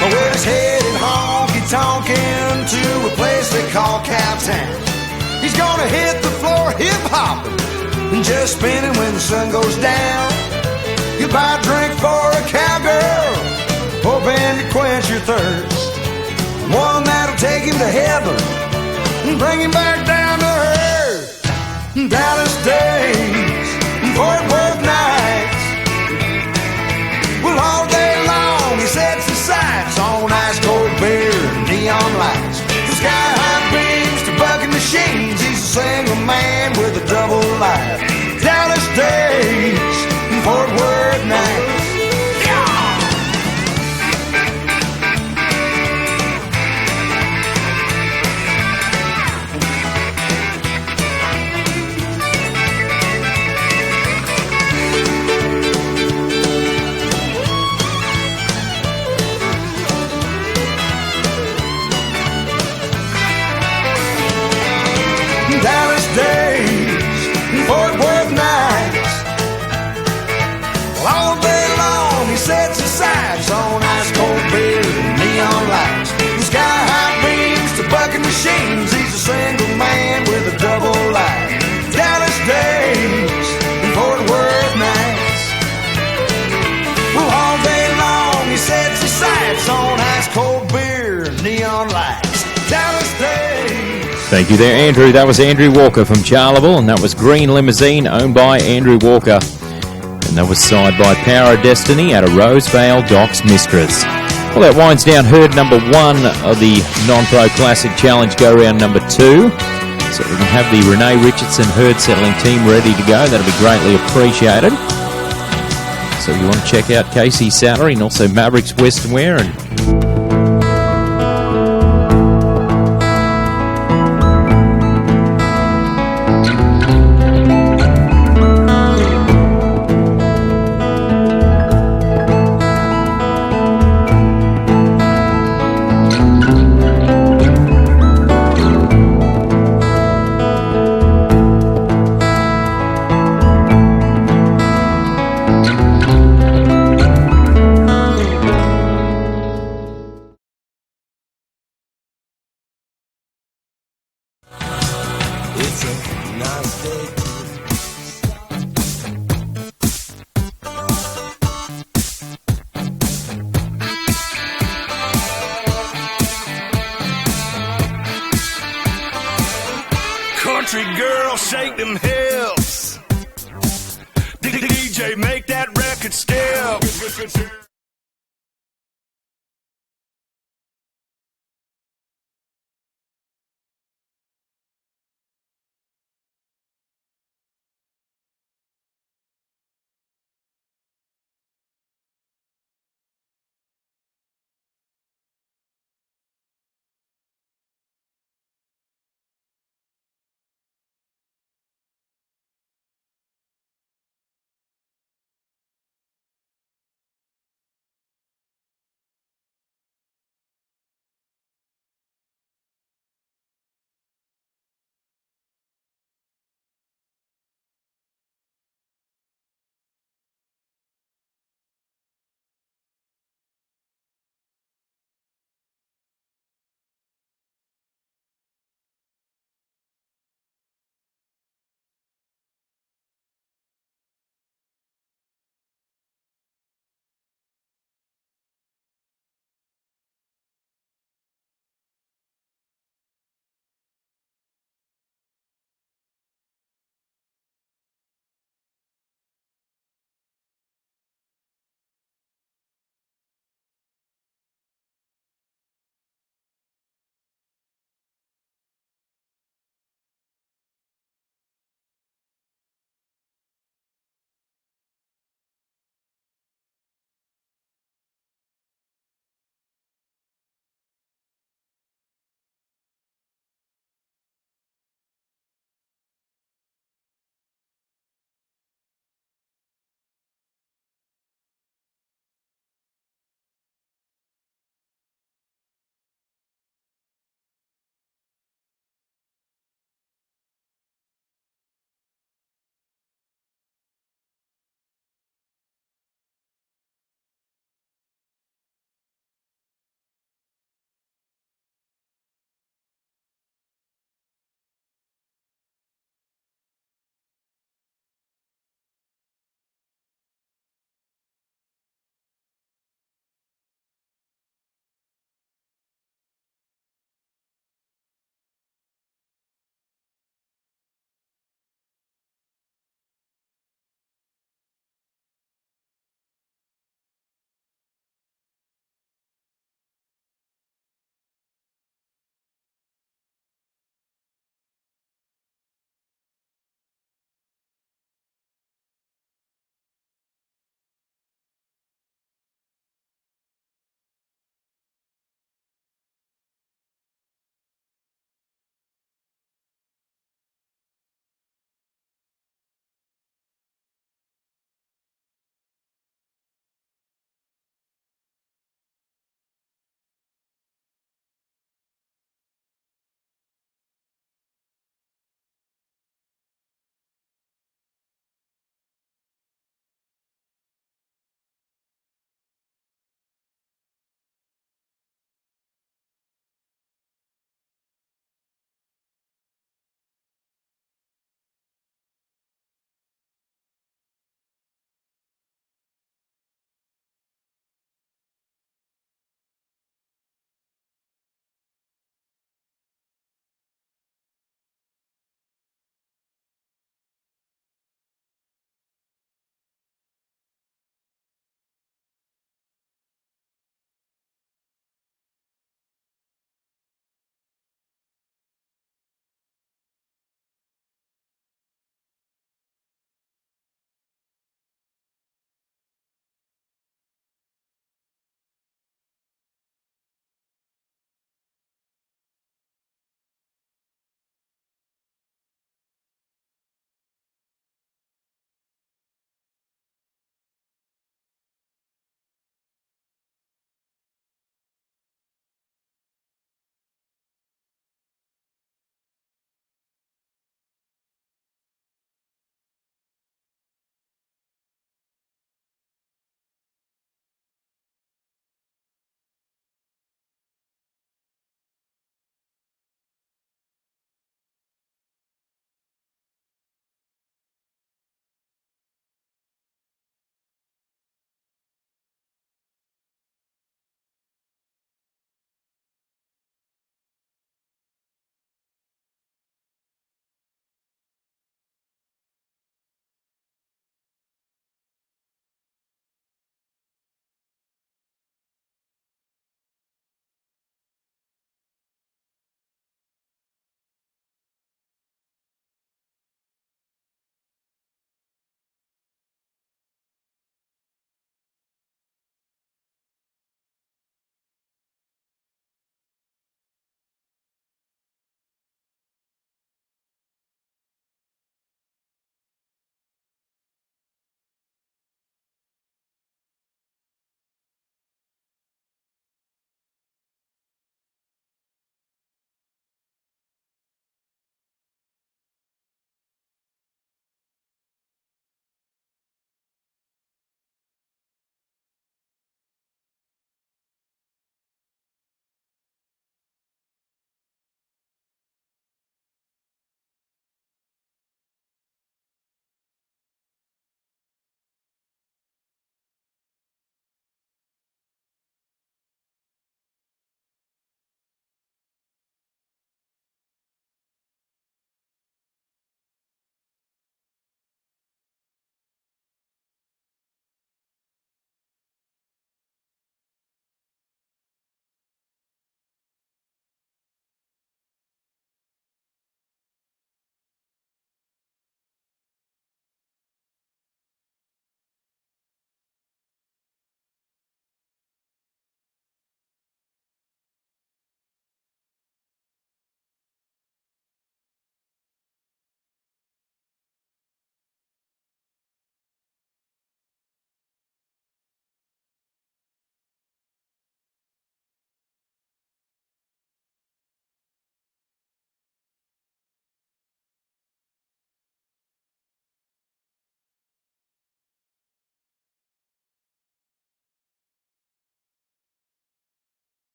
Well, he's headed honky-tonkin' to a place they call Cowtown. He's gonna hit the floor hip-hopping and just spinning when the sun goes down. He'll buy a drink for a cowgirl, hoping to quench your thirst. One that'll take him to heaven and bring him back down to earth. Dallas days and Fort Worth nights. Well, all day long he sets his sights on ice cold beer and neon lights. From sky-high beams to bucking machines, he's a single man with a double life. Dallas days and Fort Worth nights. Dallas days and Fort Worth nights. Well, all day long he sets his sights on ice cold beer and neon lights. From sky-high beams to bucking machines, he's a single man with a double life. Dallas days and Fort Worth nights. Well, all day long he sets his sights on ice cold beer and neon lights. Dallas days. Thank you there, Andrew. That was Andrew Walker from Charleville, and that was Green Limousine, owned by Andrew Walker. And that was signed by Power of Destiny out of Rosevale Docks Mistress. Well, that winds down herd number 1 of the Non-Pro Classic Challenge go-round number 2. So we can have the Renee Richardson herd settling team ready to go. That'll be greatly appreciated. So if you want to check out Casey's salary and also Mavericks Western Wear and It's a nice day. Country girl, shake them hips. DJ, make that record skip.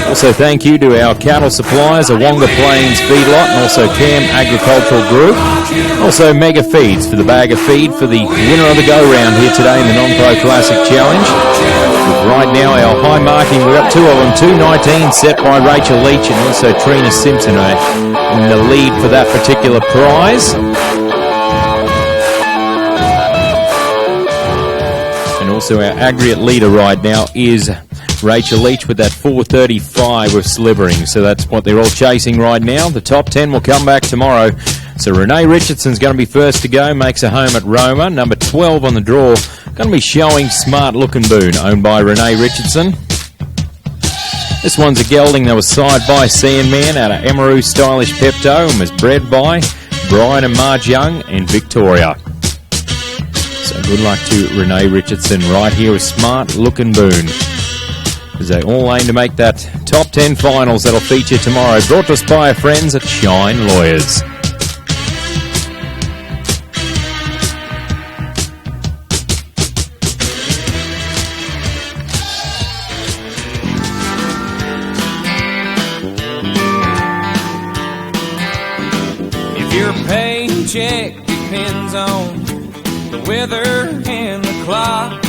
Also, thank you to our cattle suppliers, the Wonga Plains Feedlot, and also Cam Agricultural Group. Also, Mega Feeds for the bag of feed for the winner of the go-round here today in the Non-Pro Classic Challenge. Right now, our high marking, we've got two of them, 2:19 set by Rachel Leach and also Trina Simpson in the lead for that particular prize. And also our aggregate leader right now is Rachel Leach with that 4:35 with slivering. So that's what they're all chasing right now. The top 10 will come back tomorrow. So Renee Richardson's going to be first to go, makes a home at Roma. Number 12 on the draw, going to be showing Smart Looking Boon, owned by Renee Richardson. This one's a gelding that was side by Sandman out of Emeroo Stylish Pepto and was bred by Brian and Marge Young and Victoria. So good luck to Renee Richardson right here with Smart Looking Boon, as they all aim to make that top 10 finals that'll feature tomorrow. Brought to us by our friends at Shine Lawyers. If your paycheck depends on the weather and the clock,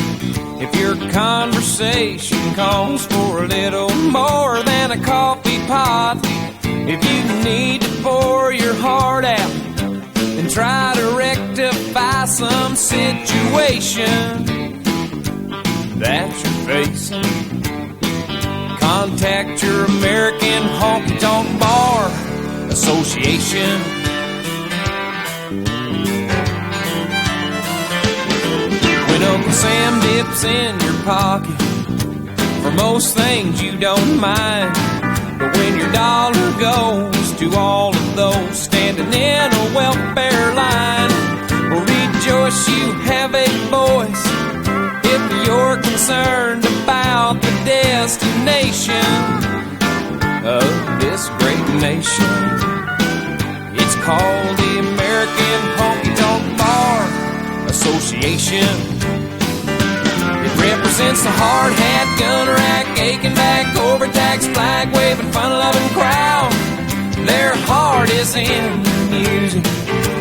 if your conversation calls for a little more than a coffee pot, if you need to pour your heart out and try to rectify some situation that you're facing, contact your American Honky Tonk Bar Association. When Uncle Sam dips in your pocket, for most things you don't mind, but when your dollar goes to all of those standing in a welfare line, well, rejoice you have a voice if you're concerned about the destination of this great nation. It's called the American Honky Tonk Bar Association. It represents the hard hat, gun rack, aching back, overtaxed, flag waving, fun loving crowd. Their heart is in the music,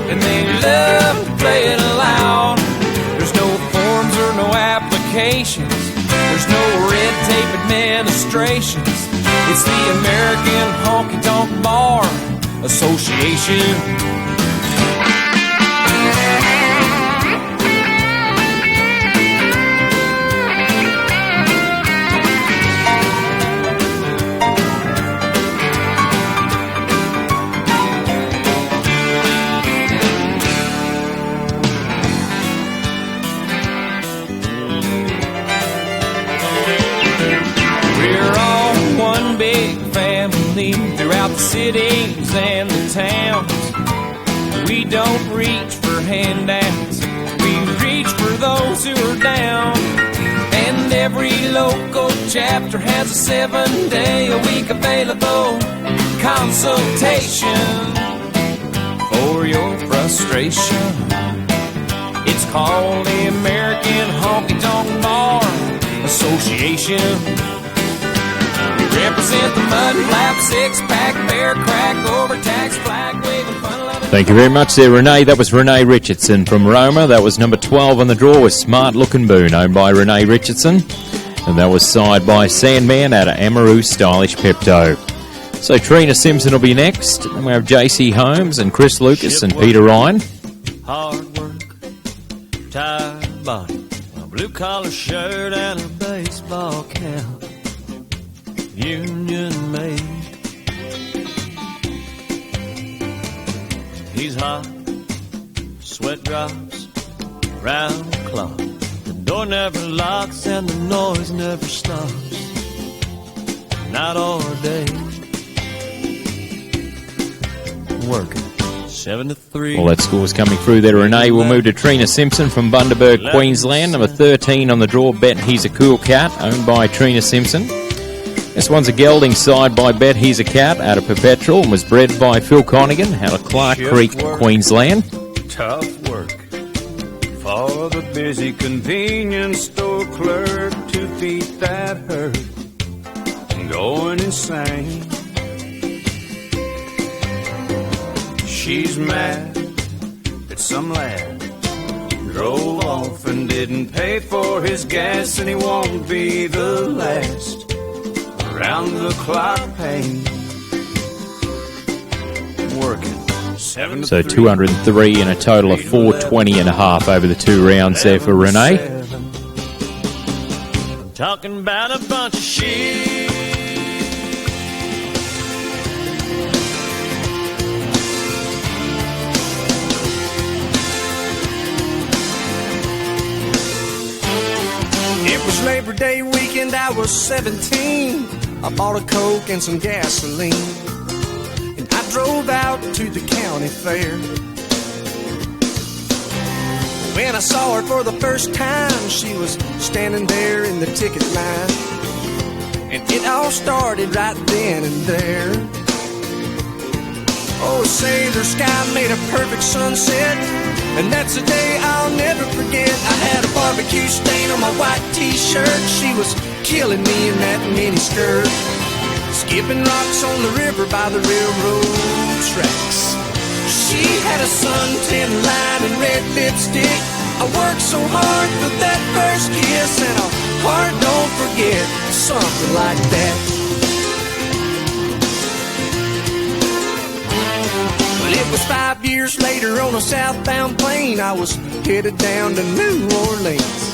and they love to play it aloud. There's no forms or no applications. There's no red tape administrations. It's the American Honky Tonk Bar Association. Throughout the cities and the towns, we don't reach for handouts, we reach for those who are down. And every local chapter has a 7-day-a-week available consultation for your frustration. It's called the American Honky Tonk Bar Association. Represent the mud flap, six-pack, bear crack, overtaxed, flag waving, fun-loving. Thank you very much there, Renee. That was Renee Richardson from Roma. That was number 12 on the draw with Smart Looking Boon, owned by Renee Richardson. And that was side by Sandman out of Emeroo Stylish Pepto. So Trina Simpson will be next. And we have JC Holmes and Chris Lucas and Peter Ryan. Hard work, tired body, a blue-collar shirt and a baseball cap. Union made. He's hot, sweat drops round the clock. The door never locks and the noise never stops. Night or day, working 7 to 3. Well, that score's coming through there, Renee. We'll move to Trina Simpson from Bundaberg, Queensland. Number 13 on the draw, Bet He's a Cool Cat, owned by Trina Simpson. This one's a gelding side by Bet He's a Cat out of Perpetual and was bred by Phil Connigan out of Clark Creek, Queensland. Tough work for the busy convenience store clerk to feed that herd. going insane. She's mad at some lad drove off and didn't pay for his gas, and he won't be the last around the clock pain. Working 7 to So 3. 203 and a total of 420 and a half over the 2 rounds there for Renee. Talking about a bunch of shit. It was Labor Day weekend, I was 17. I bought a Coke and some gasoline, and I drove out to the county fair. When I saw her for the first time, she was standing there in the ticket line, and it all started right then and there. Oh, say the sky made a perfect sunset, and that's a day I'll never forget. I had a barbecue stain on my white t-shirt. She was killing me in that mini skirt, skipping rocks on the river by the railroad tracks. She had a suntan line and red lipstick. I worked so hard for that first kiss, and a heart don't forget, something like that. But it was 5 years later on a southbound plane. I was headed down to New Orleans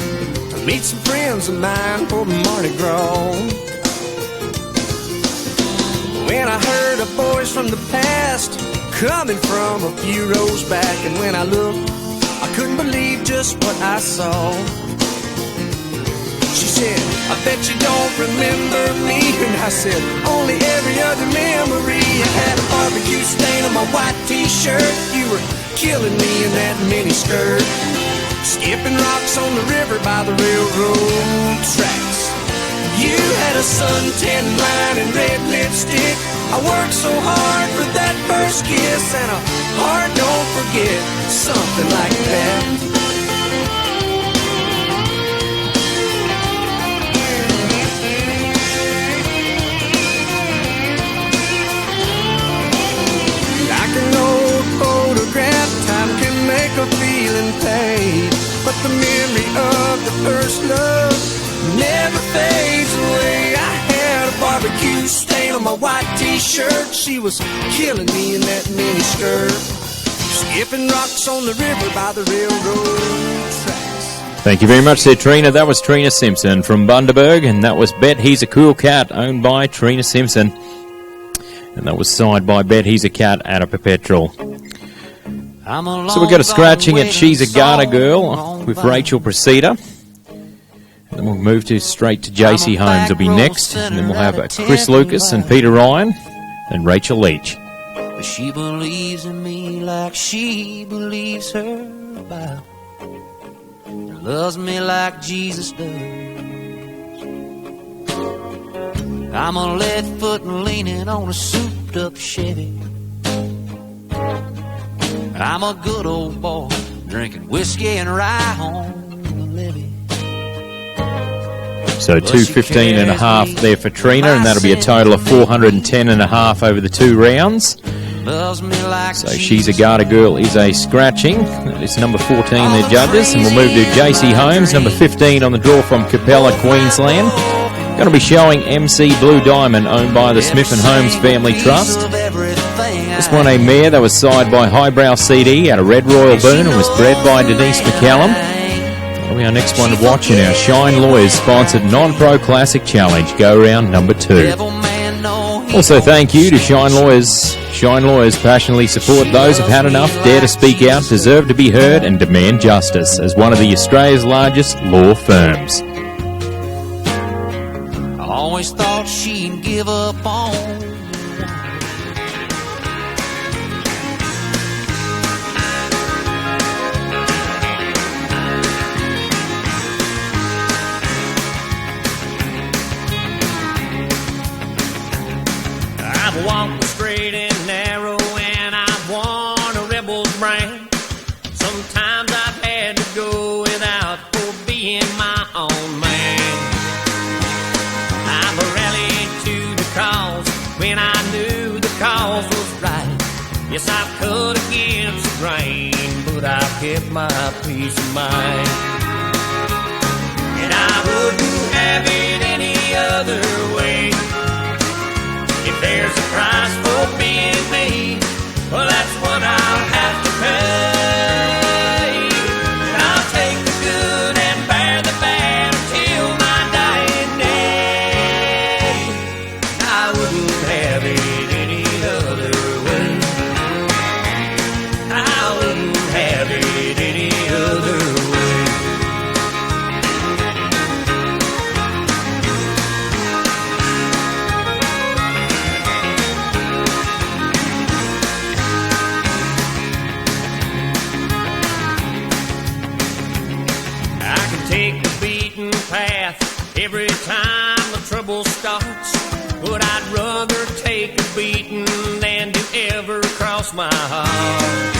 to meet some friends of mine for Mardi Gras. When I heard a voice from the past coming from a few rows back, and when I looked, I couldn't believe just what I saw. She said, I bet you don't remember me. And I said, only every other memory. I had a barbecue stain on my white t-shirt. You were killing me in that mini skirt, skipping rocks on the river by the railroad tracks. You had a suntan line and red lipstick. I worked so hard for that first kiss, and a heart don't forget, something like that. Like an old photograph, time can make a feeling fade, but the memory of the first love never fades away. I had a barbecue stain on my white t-shirt. She was killing me in that mini skirt, skipping rocks on the river by the railroad tracks. Thank you very much there, Trina. That was Trina Simpson from Bundaberg, and that was Bet He's a Cool Cat, owned by Trina Simpson. And that was signed by Bet He's a Cat out of Perpetual. So we've got a scratching at She's a Garter Girl with Rachel Proceda. And then we'll move straight to JC Holmes will be next. And then we'll have Chris Lucas and Peter Ryan and Rachel Leach. She believes in me like she believes her Bible, loves me like Jesus does. I'm a lead foot leaning on a souped up Chevy. I'm a good old boy drinking whiskey and rye on the levee. So 215 and a half there for Trina, and that'll be a total of 410 and a half over the 2 rounds. So She's a Garter Girl is a scratching. That is number 14 their judges, and we'll move to JC Holmes, number 15 on the draw from Capella, Queensland. Going to be showing MC Blue Diamond, owned by the Smith & Holmes Family Trust. This one a mare that was signed by Highbrow CD out of Red Royal Boone and was bred by Denise McCallum. That'll be our next one to watch in our Shine Lawyers sponsored non-pro classic challenge, go round number 2. Also thank you to Shine Lawyers. Shine Lawyers passionately support those who've had enough, dare to speak out, deserve to be heard and demand justice as one of the Australia's largest law firms. I always thought she'd give up on. I've walked the straight and narrow, and I've worn a rebel's brand. Sometimes I've had to go without for being my own man. I've rallied to Yes, I've cut against the grain, but I've kept my peace of mind. And I wouldn't have it any other way. If there's a price for being me, well, that's what I'll have to pay. And I'll take the good and bear the bad until my dying day. I wouldn't have it any other way. I wouldn't have it any other way. Take the beaten path every time the trouble starts, but I'd rather take a beating than to ever cross my heart.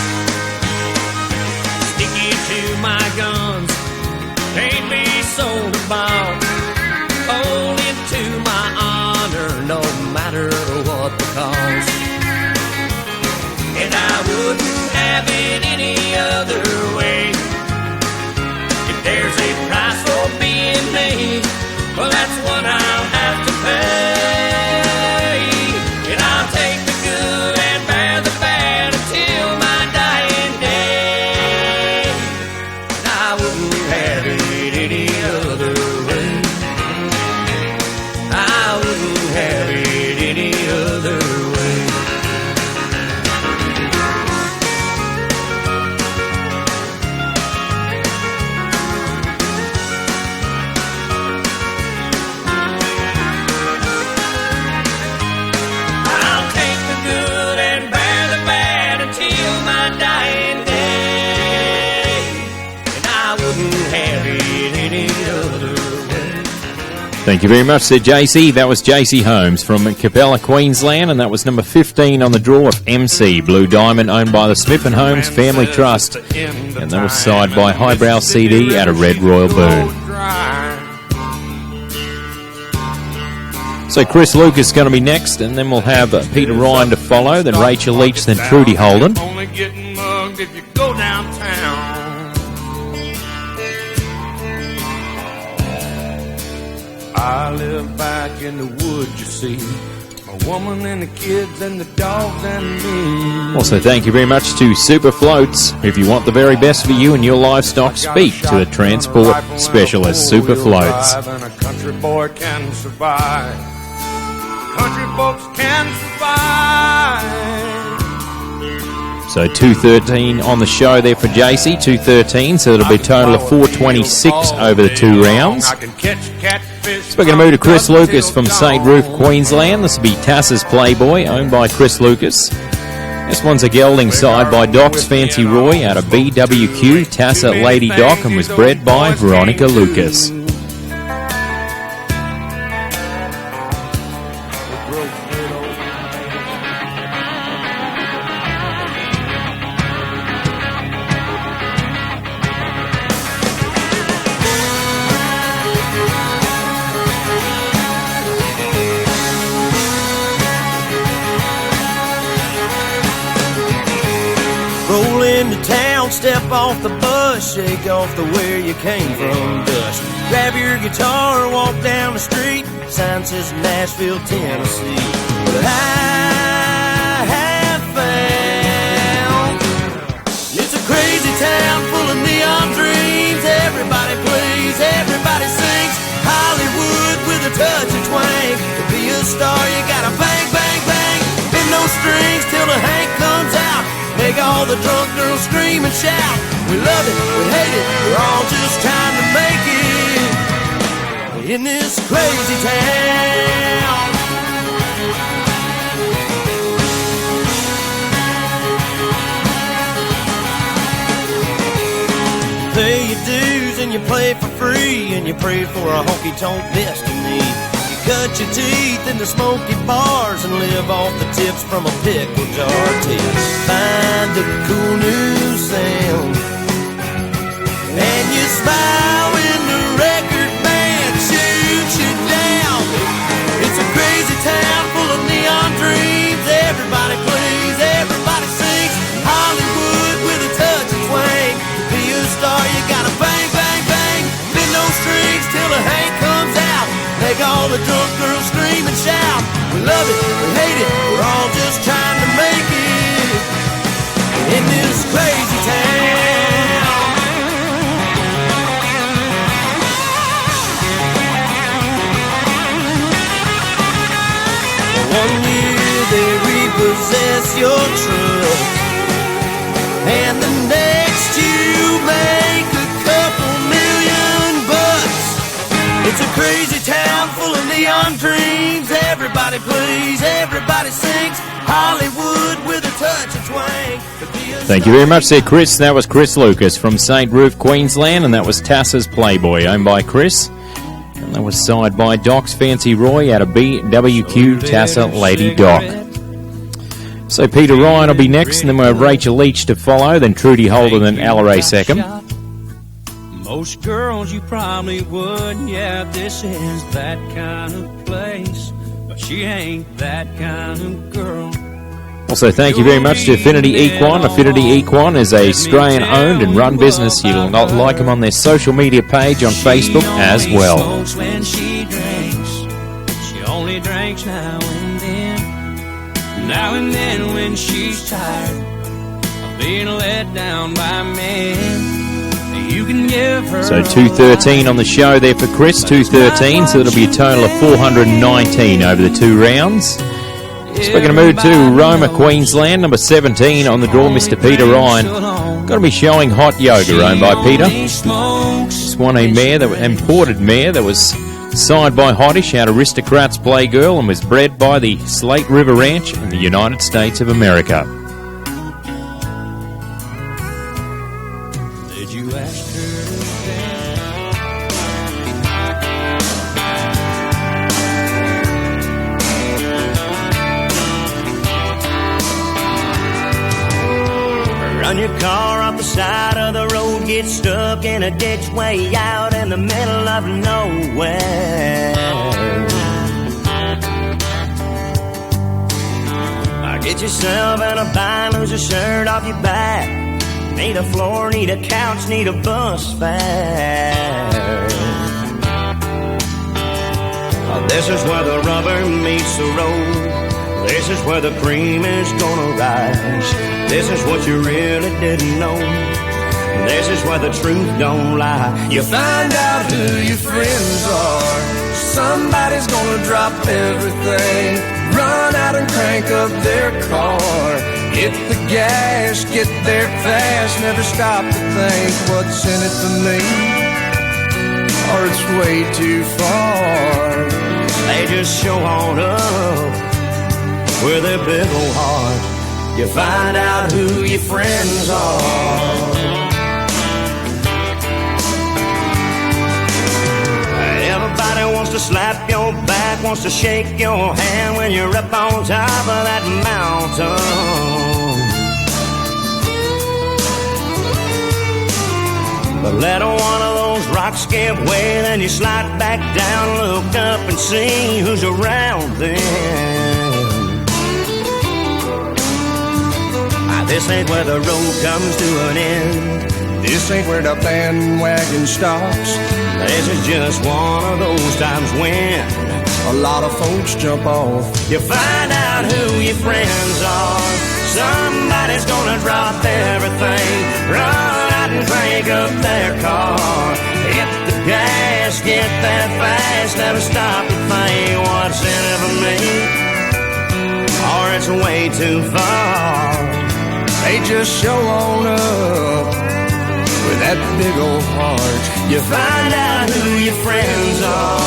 Sticky to my guns, can't be sold or bought. Holding to my honor, no matter what the cost. And I wouldn't have it any other way. There's a price for being me, well, that's what I'll have to pay. And I'll take the good and bear the bad until my dying day. And I wouldn't have it any other way. I wouldn't have it any other way. Thank you very much, Sir JC. That was JC Holmes from Capella, Queensland, and that was number 15 on the draw of MC Blue Diamond, owned by the Smith & Holmes Family Trust, and that was signed by Highbrow CD out of Red Royal Boone. So Chris Lucas is going to be next, and then we'll have Peter Ryan to follow, then Rachel Leach, then Trudy Holden. Only getting mugged if you go downtown. I live back in the woods, you see. A woman and the kids and the dogs and me. Also, thank you very much to Super Floats. If you want the very best for you and your livestock, speak to the transport specialist, Super Floats. And a country boy can survive. Country folks can survive. So 213 on the show there for JC, 213, so it'll be a total of 426 over the 2 rounds. So we're going to move to Chris Lucas from St. Ruth, Queensland. This will be Tassa's Playboy, owned by Chris Lucas. This one's a gelding side by Doc's Fancy Roy out of BWQ, Tassa Lady Doc, and was bred by Veronica Lucas. Roll into town, step off the bus, shake off the where you came from dust. Grab your guitar, walk down the street, sign says Nashville, Tennessee. But I have found it's a crazy town full of neon dreams. Everybody plays, everybody sings. Hollywood with a touch of twang. To be a star, you gotta bang, bang, bang. Bend those strings till the Hank comes out. Make all the drunk girls scream and shout. We love it, we hate it, we're all just trying to make it in this crazy town. Pay your dues and you play for free, and you pray for a honky-tonk destiny. Cut your teeth in the smoky bars and live off the tips from a pickle jar till find a cool new sound. And you smile when the record band shoots you down. It's a crazy town full of neon dreams. Everybody plays, everybody sings. the drunk girls scream and shout. We love it, we hate it, we're all just trying to make it in this crazy town. One year they repossess your truck, and the next you make a couple $1,000,000. It's a crazy town full of neon dreams. Everybody plays, everybody sings. Hollywood with a touch of twang. Thank you very much there, Chris. That was Chris Lucas from St. Ruth, Queensland, and that was Tassa's Playboy, owned by Chris. And that was signed by Doc's Fancy Roy out of BWQ Tassa Lady Doc. So Peter Ryan will be next, and then we'll have Rachel Leach to follow, then Trudy Holden and Ella second. Most girls you probably would, yeah, this is that kind of place. But she ain't that kind of girl. Also, thank you very much to Affinity Equine. Affinity Equine is a Australian-owned and run business. You'll not like them on their social media page on Facebook as well. When she drinks, she only drinks now and then. Now and then when she's tired of being let down by men. You can give her so 213 on the show there for Chris, 213, so that'll be a total of 419 over the 2 rounds. So we're going to move to Roma, Queensland, number 17 on the draw, Mr. Peter Ryan. Got to be showing Hot Yoga, owned by Peter. This one a mare, imported mare that was signed by Hottish out of Aristocrats Playgirl and was bred by the Slate River Ranch in the United States of America. Run your car off the side of the road, get stuck in a ditch way out in the middle of nowhere. Get yourself in a bind, lose a shirt off your back. Need a floor, need a couch, need a bus fare. This is where the rubber meets the road. This is where the cream is gonna rise. This is what you really didn't know. This is where the truth don't lie. You find out who your friends are. Somebody's gonna drop everything, run out and crank up their car. Hit the gas, get there fast, never stop to think what's in it for me, or it's way too far. They just show on up with their big old heart. You find out who your friends are. Everybody wants to slap your back, wants to shake your hand when you're up on top of that mountain. But let one of those rocks give way, then you slide back down, look up and see who's around then. This ain't where the road comes to an end. This ain't where the bandwagon stops. This is just one of those times when a lot of folks jump off. You find out who your friends are. Somebody's gonna drop everything, run out and crank up their car. Hit the gas, get there fast, never stop to think what's in it for me, or it's way too far. They just show on up with that big old heart. You find out who your friends are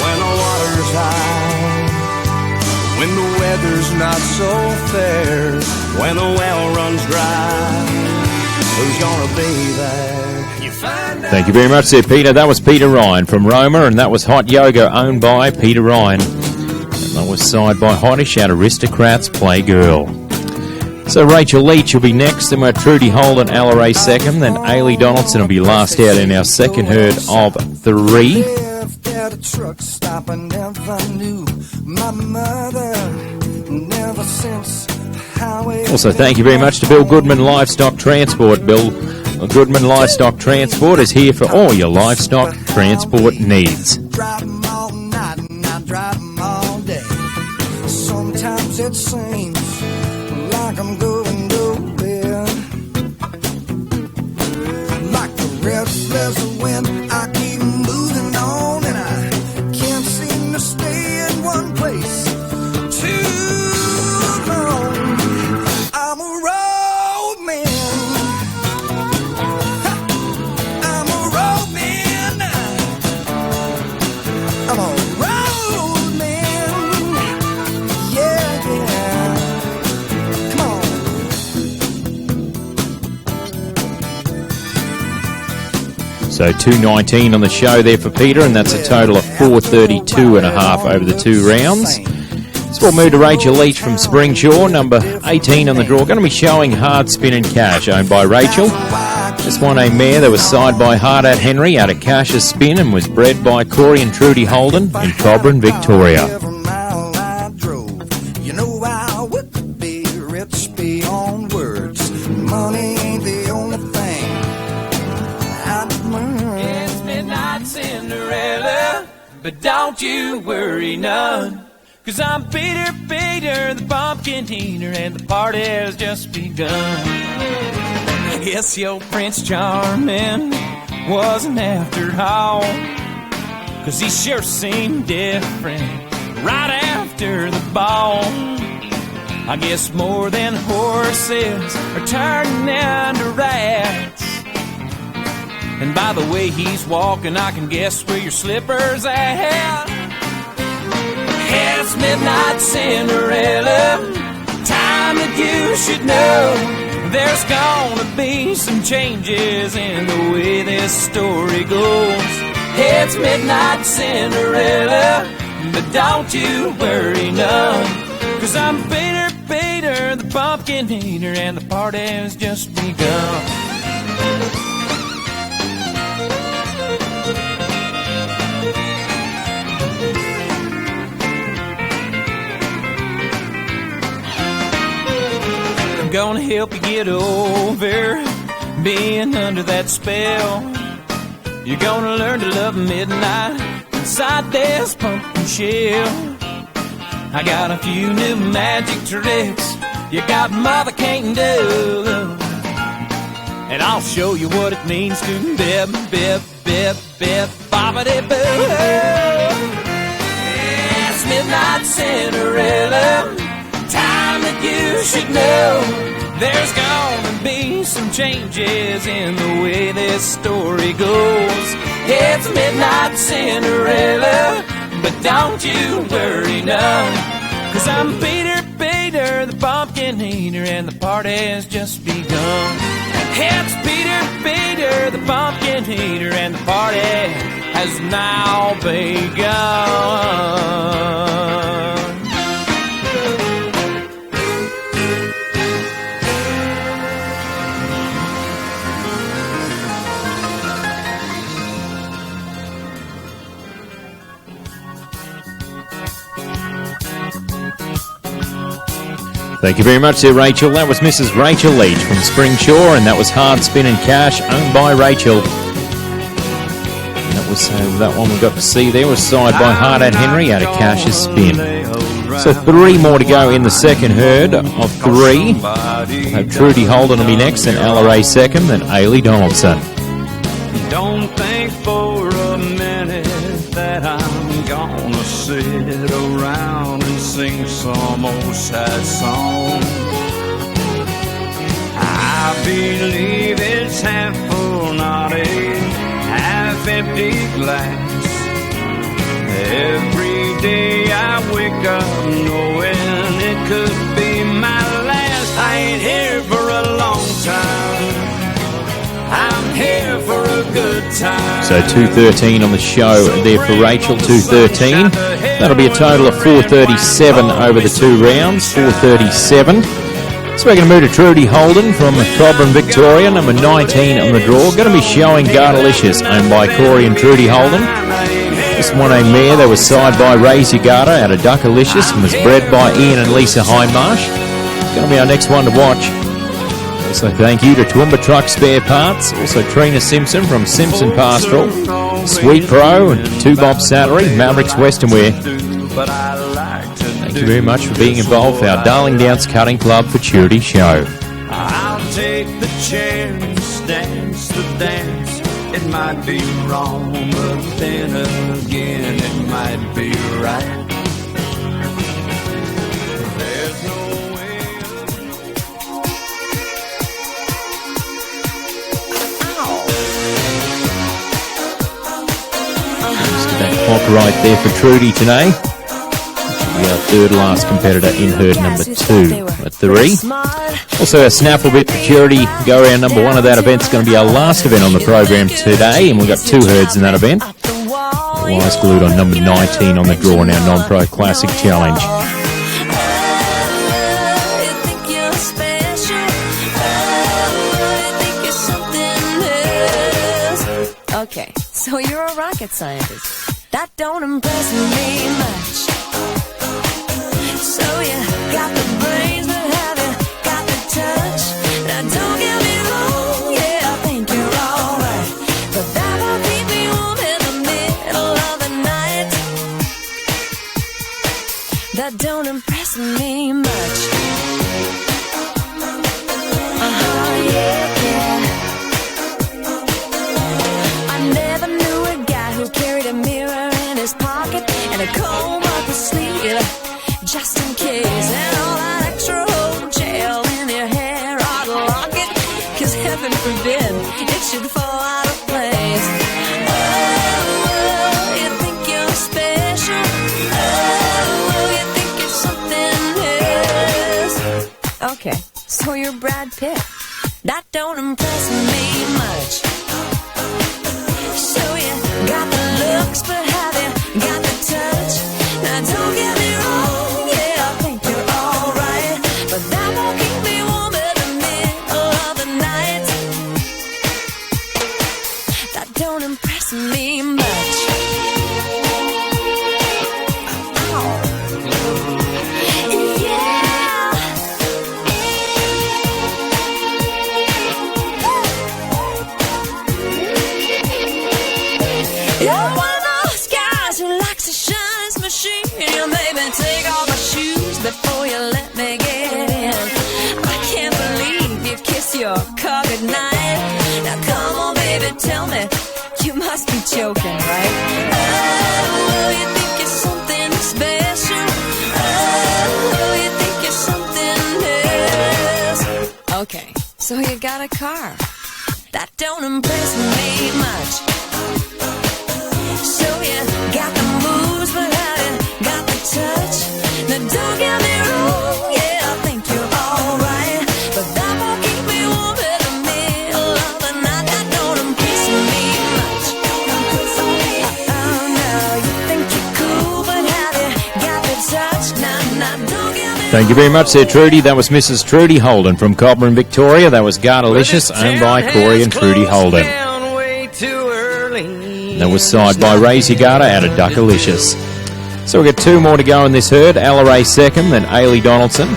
when the water's high, when the weather's not so fair, when the well runs dry. Who's gonna be there? You find out. Thank you very much there, Peter. That was Peter Ryan from Roma, and that was Hot Yoga, owned by Peter Ryan. And that was signed by Hottish out of Aristocrats Playgirl. So Rachel Leach will be next, then we're Trudy Holden, Ella second, then Ailey Donaldson will be last out in our second herd of 3. At a truck stop, I never knew my mother, never since the highway. Also, thank you very much to Bill Goodman Livestock Transport. Bill Goodman Livestock Transport is here for all your livestock transport needs. Driving it seems like I'm going nowhere. Like the restless wind, I keep moving on, and I can't seem to stay in one place too long. I'm a road man. I'm a road man. I'm a road man. Yeah, yeah. Come on. So 2:19 on the show there for Peter, and that's a total of 4:32 and a half over the 2 rounds. So we'll move to Rachel Leach from Springshaw, number 18 on the draw. Going to be showing Hard Spin and Cash, owned by Rachel. This one a mare that was side by Hard at Henry out of Cash's Spin and was bred by Corey and Trudy Holden in Cobram, Victoria. Every mile I drove, you know I would be rich beyond words. Money ain't the only thing I demand. It's midnight Cinderella, but don't you worry none. 'Cause I'm Peter, Peter, the pumpkin eater, and the party has just begun. I guess your Prince Charming wasn't after all, 'cause he sure seemed different right after the ball. I guess more than horses are turning into rats. And by the way he's walking, I can guess where your slipper's at. It's midnight Cinderella, time that you should know. There's gonna be some changes in the way this story goes. It's midnight Cinderella, but don't you worry none. 'Cause I'm Peter, Peter, the pumpkin eater, and the party has just begun. I'm gonna help you get over being under that spell. You're gonna learn to love midnight inside this pumpkin shell. I got a few new magic tricks you got mother can't do, and I'll show you what it means to bip, bip, bip, bip, bobbity-boo. It's midnight Cinderella, time that you should know. There's gonna be some changes in the way this story goes. It's midnight Cinderella, but don't you worry none. 'Cause I'm Peter, Peter, the pumpkin eater, and the party has just begun. It's Peter, Peter, the pumpkin eater, and the party has now begun. Thank you very much there, Rachel. That was Mrs. Rachel Leach from Springshaw, and that was Hard Spin and Cash, owned by Rachel. And that was that one we got to see there was side by Hard at Henry out of Cash's Spin. So 3 more to go in the second herd of 3. We'll have Trudy Holden will be next, and LRA second, then Ailey Donaldson. Don't think for a minute that I'm gonna sit around and sing some old sad song. I believe it's half full, not a half empty glass. Every day I wake up knowing it could be my last. I ain't here for a long time, I'm here for a good time. So 2:13 on the show there for Rachel, 2:13. That'll be a total of 4:37 over the 2 rounds, 4:37. So we're going to move to Trudy Holden from Cobram, Victoria, number 19 on the draw. Going to be showing Gardelicious, owned by Corey and Trudy Holden. This one a mare that was side by Raise Your Garter out of Duckalicious and was bred by Ian and Lisa Highmarsh. Going to be our next one to watch. Also thank you to Toowoomba Truck Spare Parts, also Trina Simpson from Simpson Pastoral, Sweet Pro and 2 Bob Salary, Mavericks Western Wear. Thank Thank you very much for being involved for our Darling Downs Cutting Club Futurity show. I'll take the chance, dance the dance. It might be wrong, but then again it might be right. There's no way That clock right there for Trudy today. She'll be our third last competitor in herd number 2 at 3. Also our Snaffle Bit Futurity go around number 1 of that event's going to be our last event on the program today, and we've got 2 herds in that event. Otherwise glued on number 19 on the draw in our non-pro classic challenge. Okay, so you're a rocket scientist. That don't impress me much. So you got the brains, but have you got the touch? Now don't get me wrong, yeah, I think you're alright, but that won't keep me warm in the middle of the night. That don't impress me much. Yeah. I never knew a guy who carried a mirror in his pocket and a comb up his sleeve, just in case, and all that extra old gel in your hair ought to lock it, 'cause heaven forbid it should fall out of place. Oh, you think you're special? Oh, you think you're something else? Okay, so you're Brad Pitt. That don't impress me much. So you got the looks, but have you got the touch? Now don't get me wrong, yeah, I think you're alright, but that won't keep me warm in the middle of the night. That don't impress me much. You're one of those guys who likes to shine his machine. You made me take off my shoes before you let me get in. I can't believe you kiss your car goodnight. Now come on, baby, tell me, you must be joking, right? Oh, you think you're something special? Oh, you think you're something else? Okay, so you got a car. That don't impress me much. So you got the moves, but have you got the touch? Now don't get me wrong, yeah, I think you're alright, but that won't keep me warm in the middle of the night. That don't impress me much. Oh no, you think you're cool, but have you got the touch? Nah, don't get me. Thank you very much there, Trudy. That was Mrs. Trudy Holden from Cobram, Victoria. That was Gardelicious, owned by Corey and Trudy Holden. That was side by Raise Your Garter out of Duckalicious. So we've got 2 more to go in this herd. Alaray second, then Ailey Donaldson.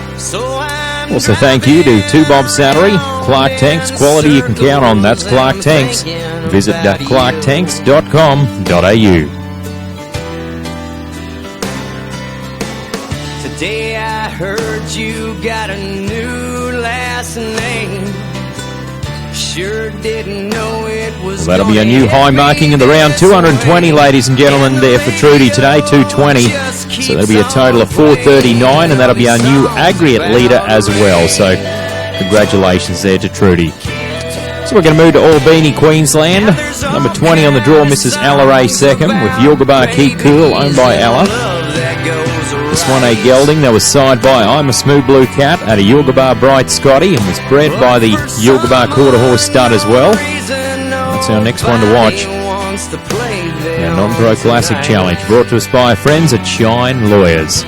Also thank you to 2 Bob Salary, Clark Tanks, quality you can count on. That's Clark Tanks. Visit clarktanks.com.au. Today I heard you got a new last name. Sure didn't know it was. Well, that'll be a new high marking in the round. 220, ladies and gentlemen, there for Trudy today, 220. So that'll be a total of 439, and that'll be our new aggregate leader as well. So congratulations there to Trudy. So we're going to move to Albany, Queensland. Number 20 on the draw, Mrs. Alaray second, with Yilgabar Keep Cool, owned by Ella. This one a gelding that was side by I'm a Smooth Blue Cat at a Yilgabar Bright Scotty, and was bred by the Yilgabar Quarter Horse Stud as well. That's our next one to watch. Our non-pro classic challenge brought to us by our friends at Shine Lawyers.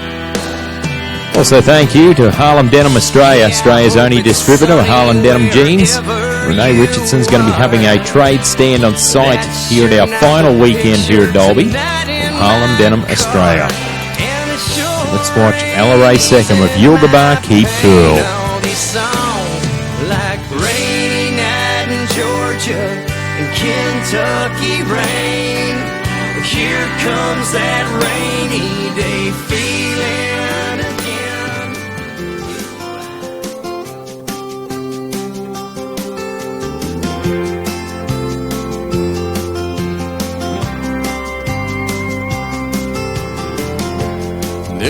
Also thank you to Harlem Denim Australia, Australia's only distributor of Harlem Denim jeans. Renee Richardson's going to be having a trade stand on site here at our final weekend here at Dalby with Harlem Denim Australia. Let's watch Alaray second with Yilgabar Keep Cool. Like rainy night in Georgia and Kentucky rain. Here comes that rainy day feeling.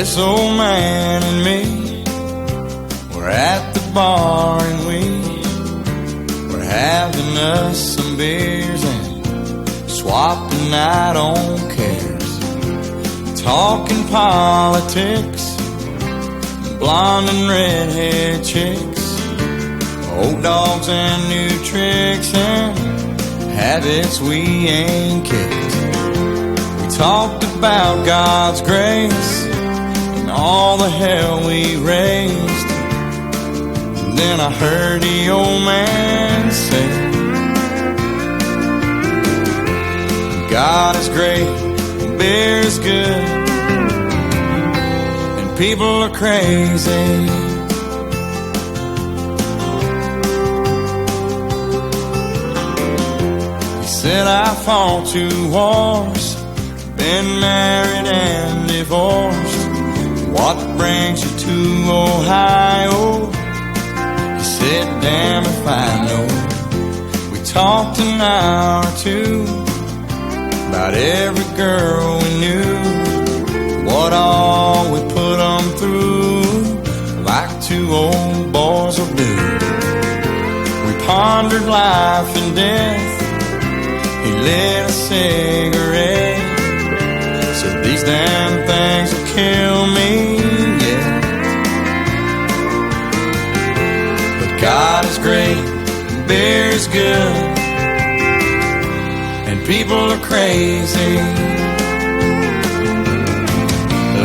This old man and me were at the bar and we were having us some beers and swapping out on cares, talking politics, blonde and redhead chicks, old dogs and new tricks and habits we ain't kicked. We talked about God's grace and all the hell we raised. And then I heard the old man say, God is great, and beer is good, and people are crazy. He said I fought 2 wars, been married and divorced. What brings you to Ohio? He said, damn if I know. We talked an hour or 2 about every girl we knew, what all we put them through, like 2 old boys will do. We pondered life and death. He lit a cigarette, said these damn things will kill me, yeah. But God is great, beer is good, and people are crazy.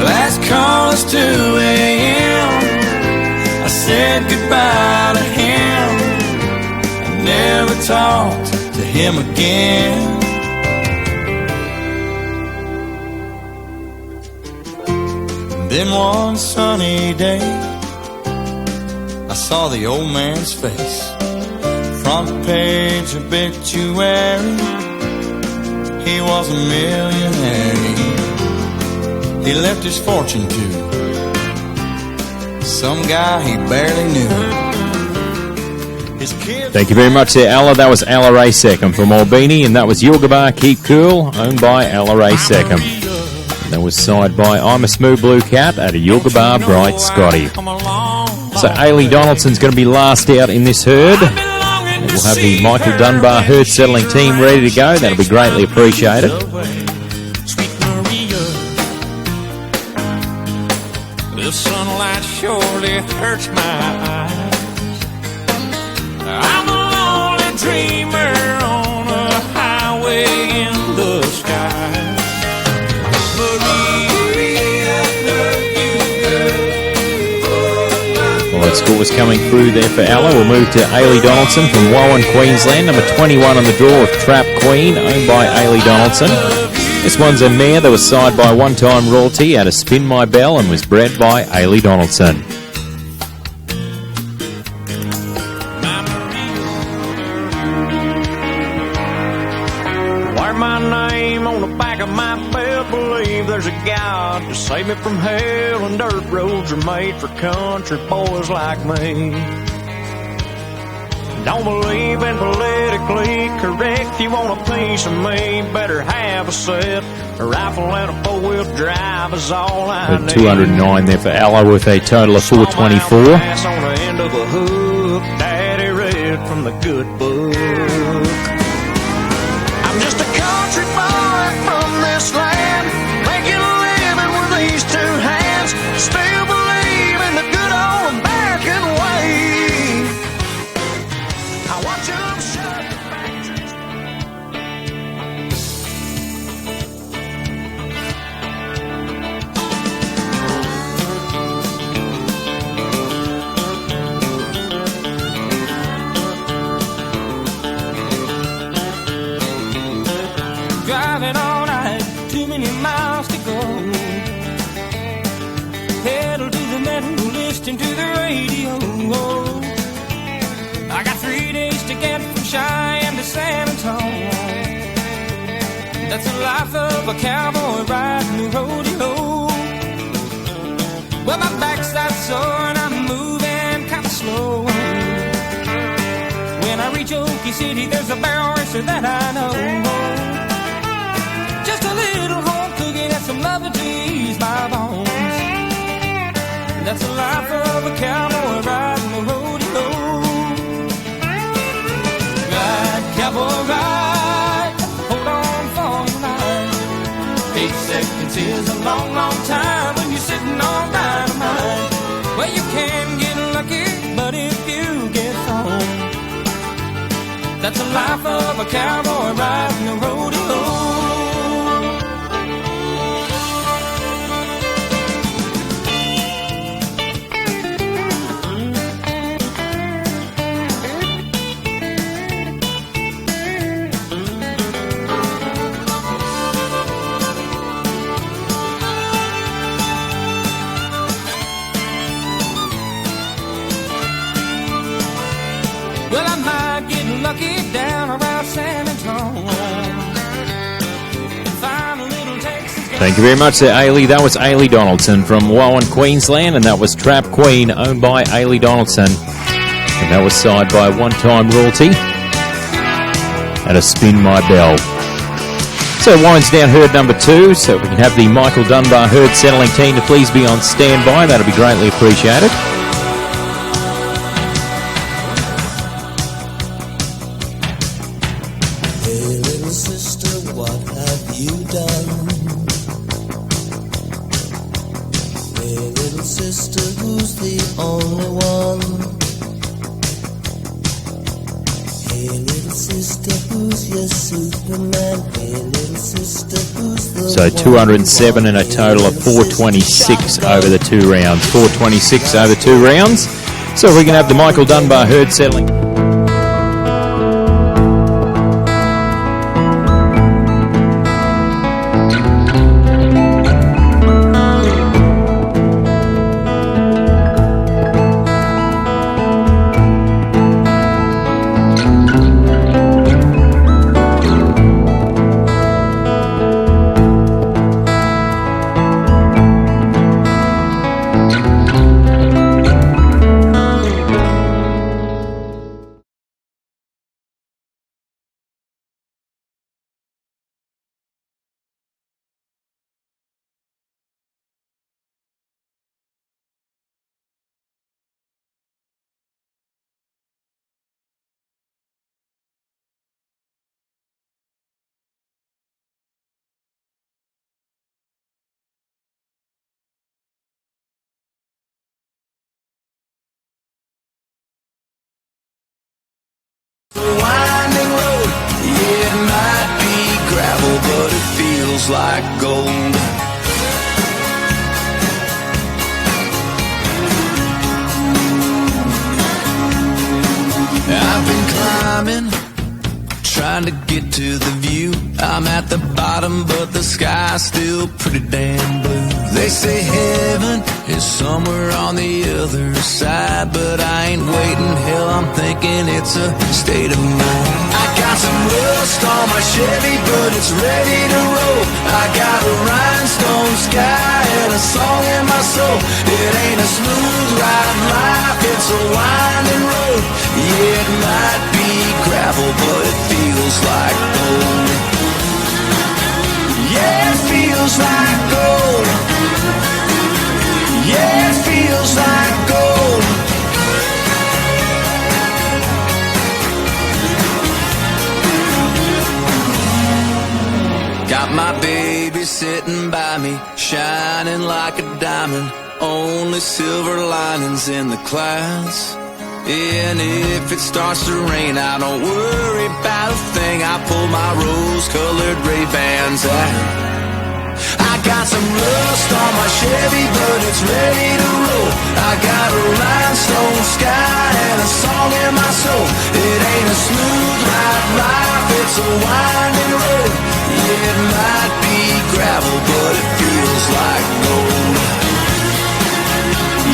Last call is 2 a.m. I said goodbye to him. I never talked to him again. And then one sunny day I saw the old man's face, front page obituary. He was a millionaire. He left his fortune to some guy he barely knew. His kids. Thank you very much there, Ella. That was Ella Ray Seckham from Albany, and that was Yilgarbar Keep Cool, owned by Ella Ray Seckham. And that was signed by I'm a Smooth Blue Cat at a Yilgarbar Bright Scotty. So Ailey Donaldson's going to be last out in this herd. And we'll have the Michael Dunbar herd settling team ready to go. That'll be greatly appreciated. The sunlight surely hurts my eyes. I'm a lonely dreamer on a highway in the sky. Well, that score was coming through there for Ella. We'll move to Ailey Donaldson from Warren, Queensland. Number 21 on the draw of Trap Queen, owned by Ailey Donaldson. This one's a mare that was signed by one-time royalty out of Spin My Bell and was bred by Ailey Donaldson. Wear my name on the back of my bell, believe there's a God to save me from hell, and dirt roads are made for country boys like me. Don't believe in politically correct. You want a piece of me, better have a set. A rifle and a 4-wheel drive is all I need. 209 there for Ella with a total of 424. On the end of a hook, Daddy read from the good book. I'm just a country boy from this land, making a living with these 2 hands. Still believe in the good old American way. I watch them shut the factories. Driving all night, too many miles to go. Pedal to the metal, listening to the radio. I got 3 days to get from Cheyenne to San Antonio. That's the life of a cowboy riding the rodeo. Well, my backside sore and I'm moving kind of slow. When I reach Okie City, there's a barrel racer that I know. Just a little home cooking and some loving to ease my bones. That's the life of a cowboy riding the rodeo. Ride, cowboy, ride, hold on for your life. 8 seconds is a long, long time when you're sitting on dynamite. Well, you can get lucky, but if you get thrown, that's the life of a cowboy riding the rodeo. Well, I might get lucky down around San Antonio. Find a little Texas. Thank you very much there, Ailey. That was Ailey Donaldson from Wowan, Queensland, and that was Trap Queen, owned by Ailey Donaldson. And that was signed by One Time Royalty and a Spin My Bell. So it winds down herd number 2, so we can have the Michael Dunbar herd settling team to please be on standby. That'll be greatly appreciated. Hey, little sister, what have you done? Hey, little sister, who's the only one? Hey, little sister, who's your Superman? Hey, little sister, who's the So 207 and a total of 426 over the 2 rounds. 426 over 2 rounds. So we can have the Michael Dunbar herd settling. Winding road, yeah, it might be gravel, but it feels like gold. I've been climbing, trying to get to the view. I'm at the bottom, but the sky's still pretty damn blue. They say heaven is somewhere on the other side, but I ain't waiting. Hell, I'm thinking it's a state of mind. I got some rust on my Chevy, but it's ready to roll. I got a rhinestone sky and a song in my soul. It ain't a smooth ride life, it's a winding road. Yeah, it might be gravel, but it feels like gold. Yeah, it feels like gold. Yeah, it feels like gold. Got my baby sitting by me, shining like a diamond. Only silver linings in the clouds. And if it starts to rain, I don't worry about a thing. I pull my rose-colored Ray-Bans out. I got some rust on my Chevy, but it's ready to roll. I got a rhinestone sky and a song in my soul. It ain't a smooth ride life, it's a winding road. Yeah, it might be gravel, but it feels like gold.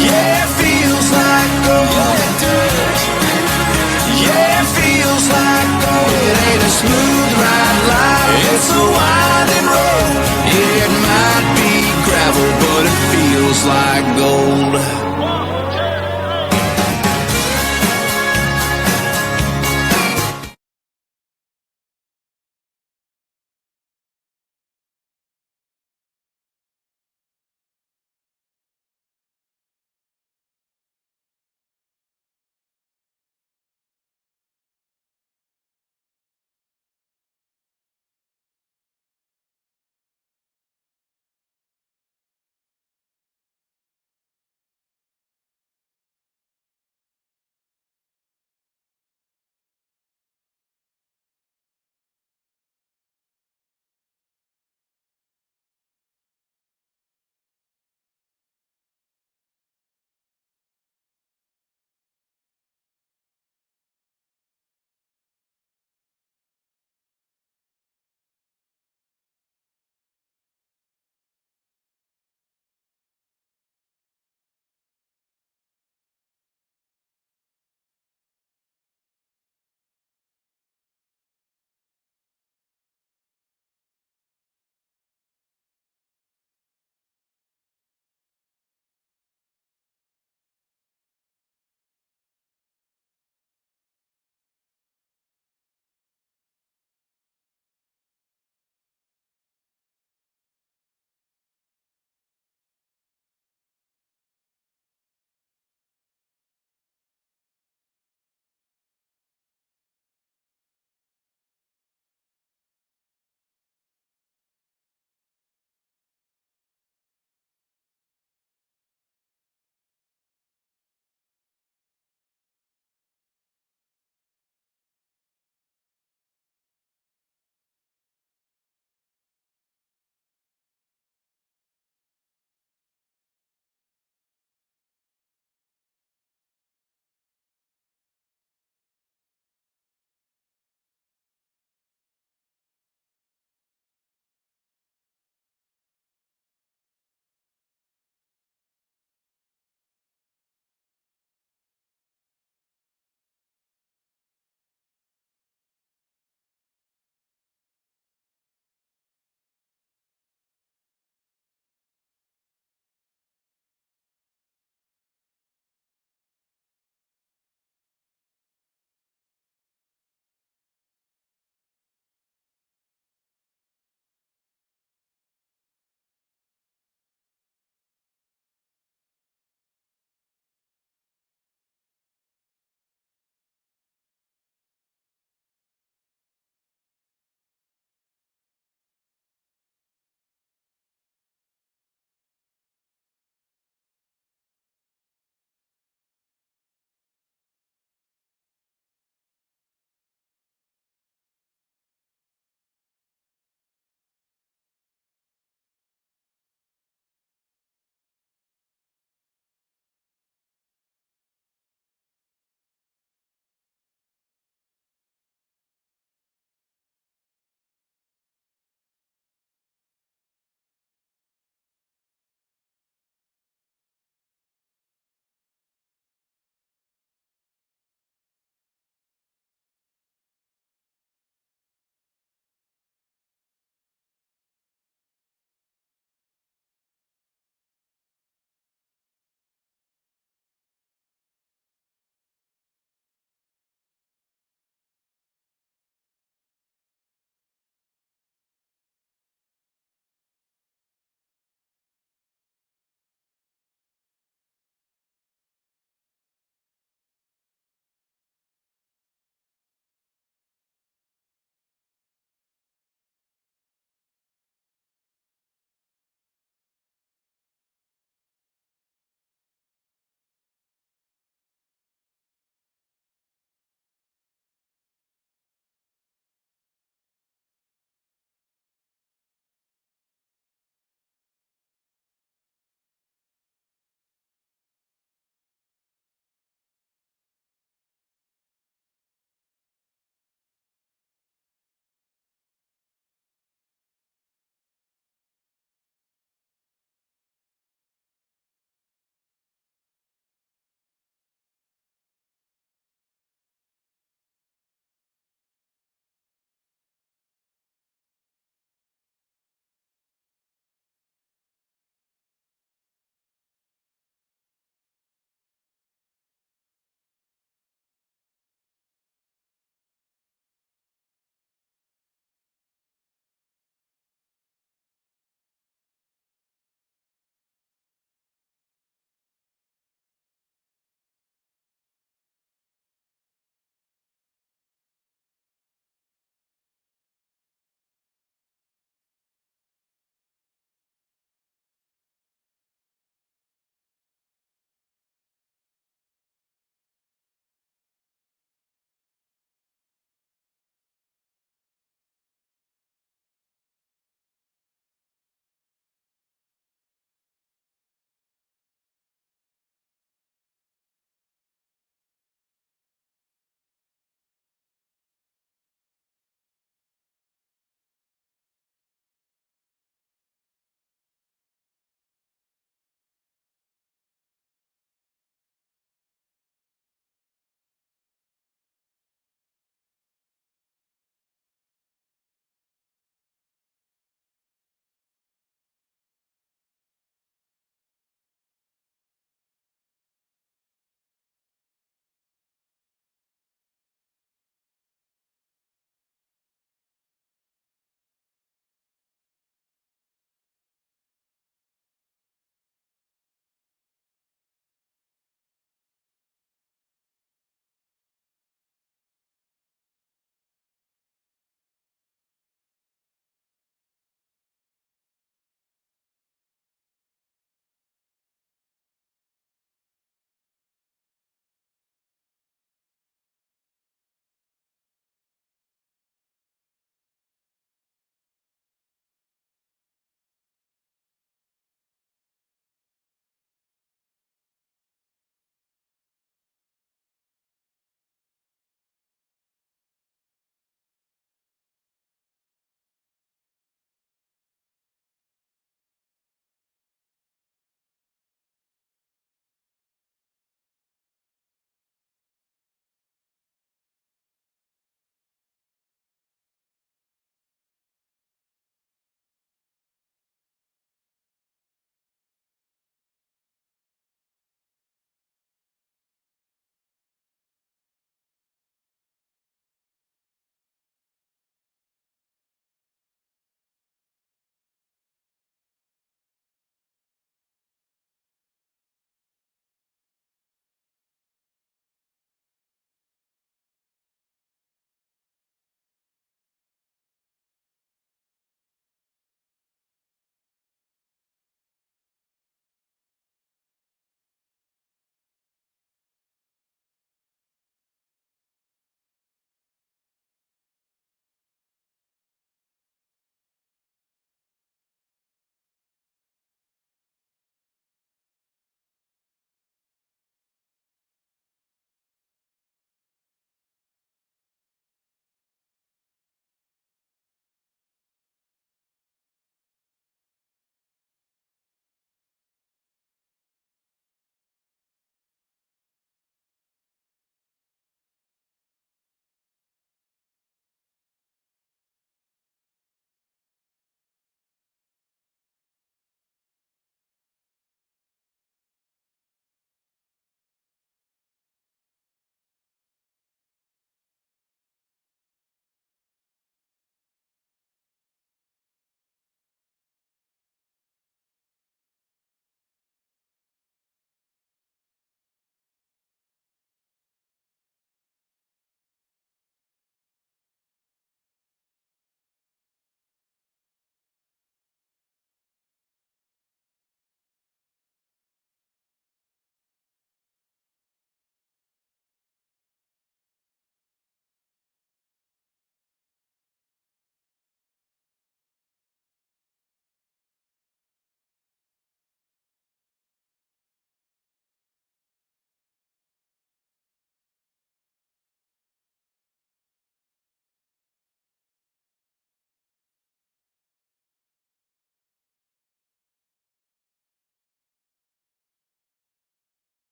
Yeah, it feels like gold. It does. Yeah, it feels like gold. It ain't a smooth ride life, it's a winding road. Yeah, it might be gravel, but it feels like gold.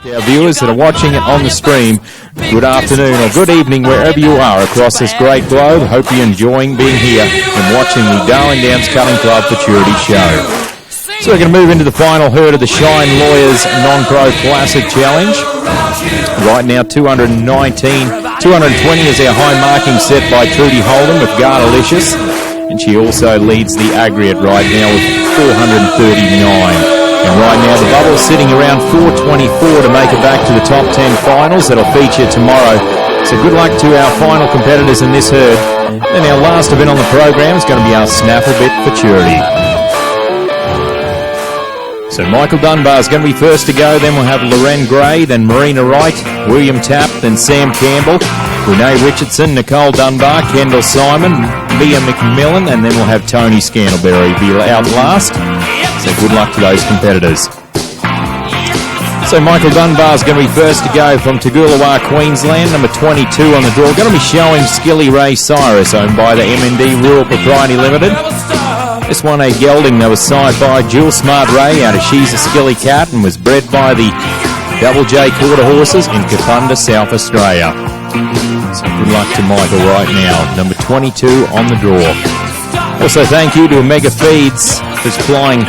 Our viewers that are watching it on the stream, good afternoon or good evening wherever you are across this great globe. Hope you're enjoying being here and watching the Darling Downs Cutting Club Futurity show. So we're going to move into the final herd of the Shine Lawyers Non-Pro Classic Challenge. Right now 220 is our high marking set by Trudy Holden with Gardelicious, and she also leads the aggregate right now with 439. And right now the bubble's sitting around 424 to make it back to the top 10 finals that'll feature tomorrow. So good luck to our final competitors in this herd. Then our last event on the program is going to be our Snaffle Bit Futurity. So Michael Dunbar's going to be first to go, then we'll have Loren Gray, then Marina Wright, William Tapp, then Sam Campbell, Renee Richardson, Nicole Dunbar, Kendall Simon, Mia McMillan, and then we'll have Tony Scantleberry be out last. So good luck to those competitors. So Michael Dunbar's going to be first to go from Toogoolawah, Queensland, number 22 on the draw. Going to be showing Skilly Ray Cyrus, owned by the MND Rural Propriety Limited. This one a gelding that was sired by Jewel Smart Ray out of She's a Skilly Cat and was bred by the Double J Quarter Horses in Kapunda, South Australia. So good luck to Michael right now, number 22 on the draw. Also thank you to Omega Feeds for supplying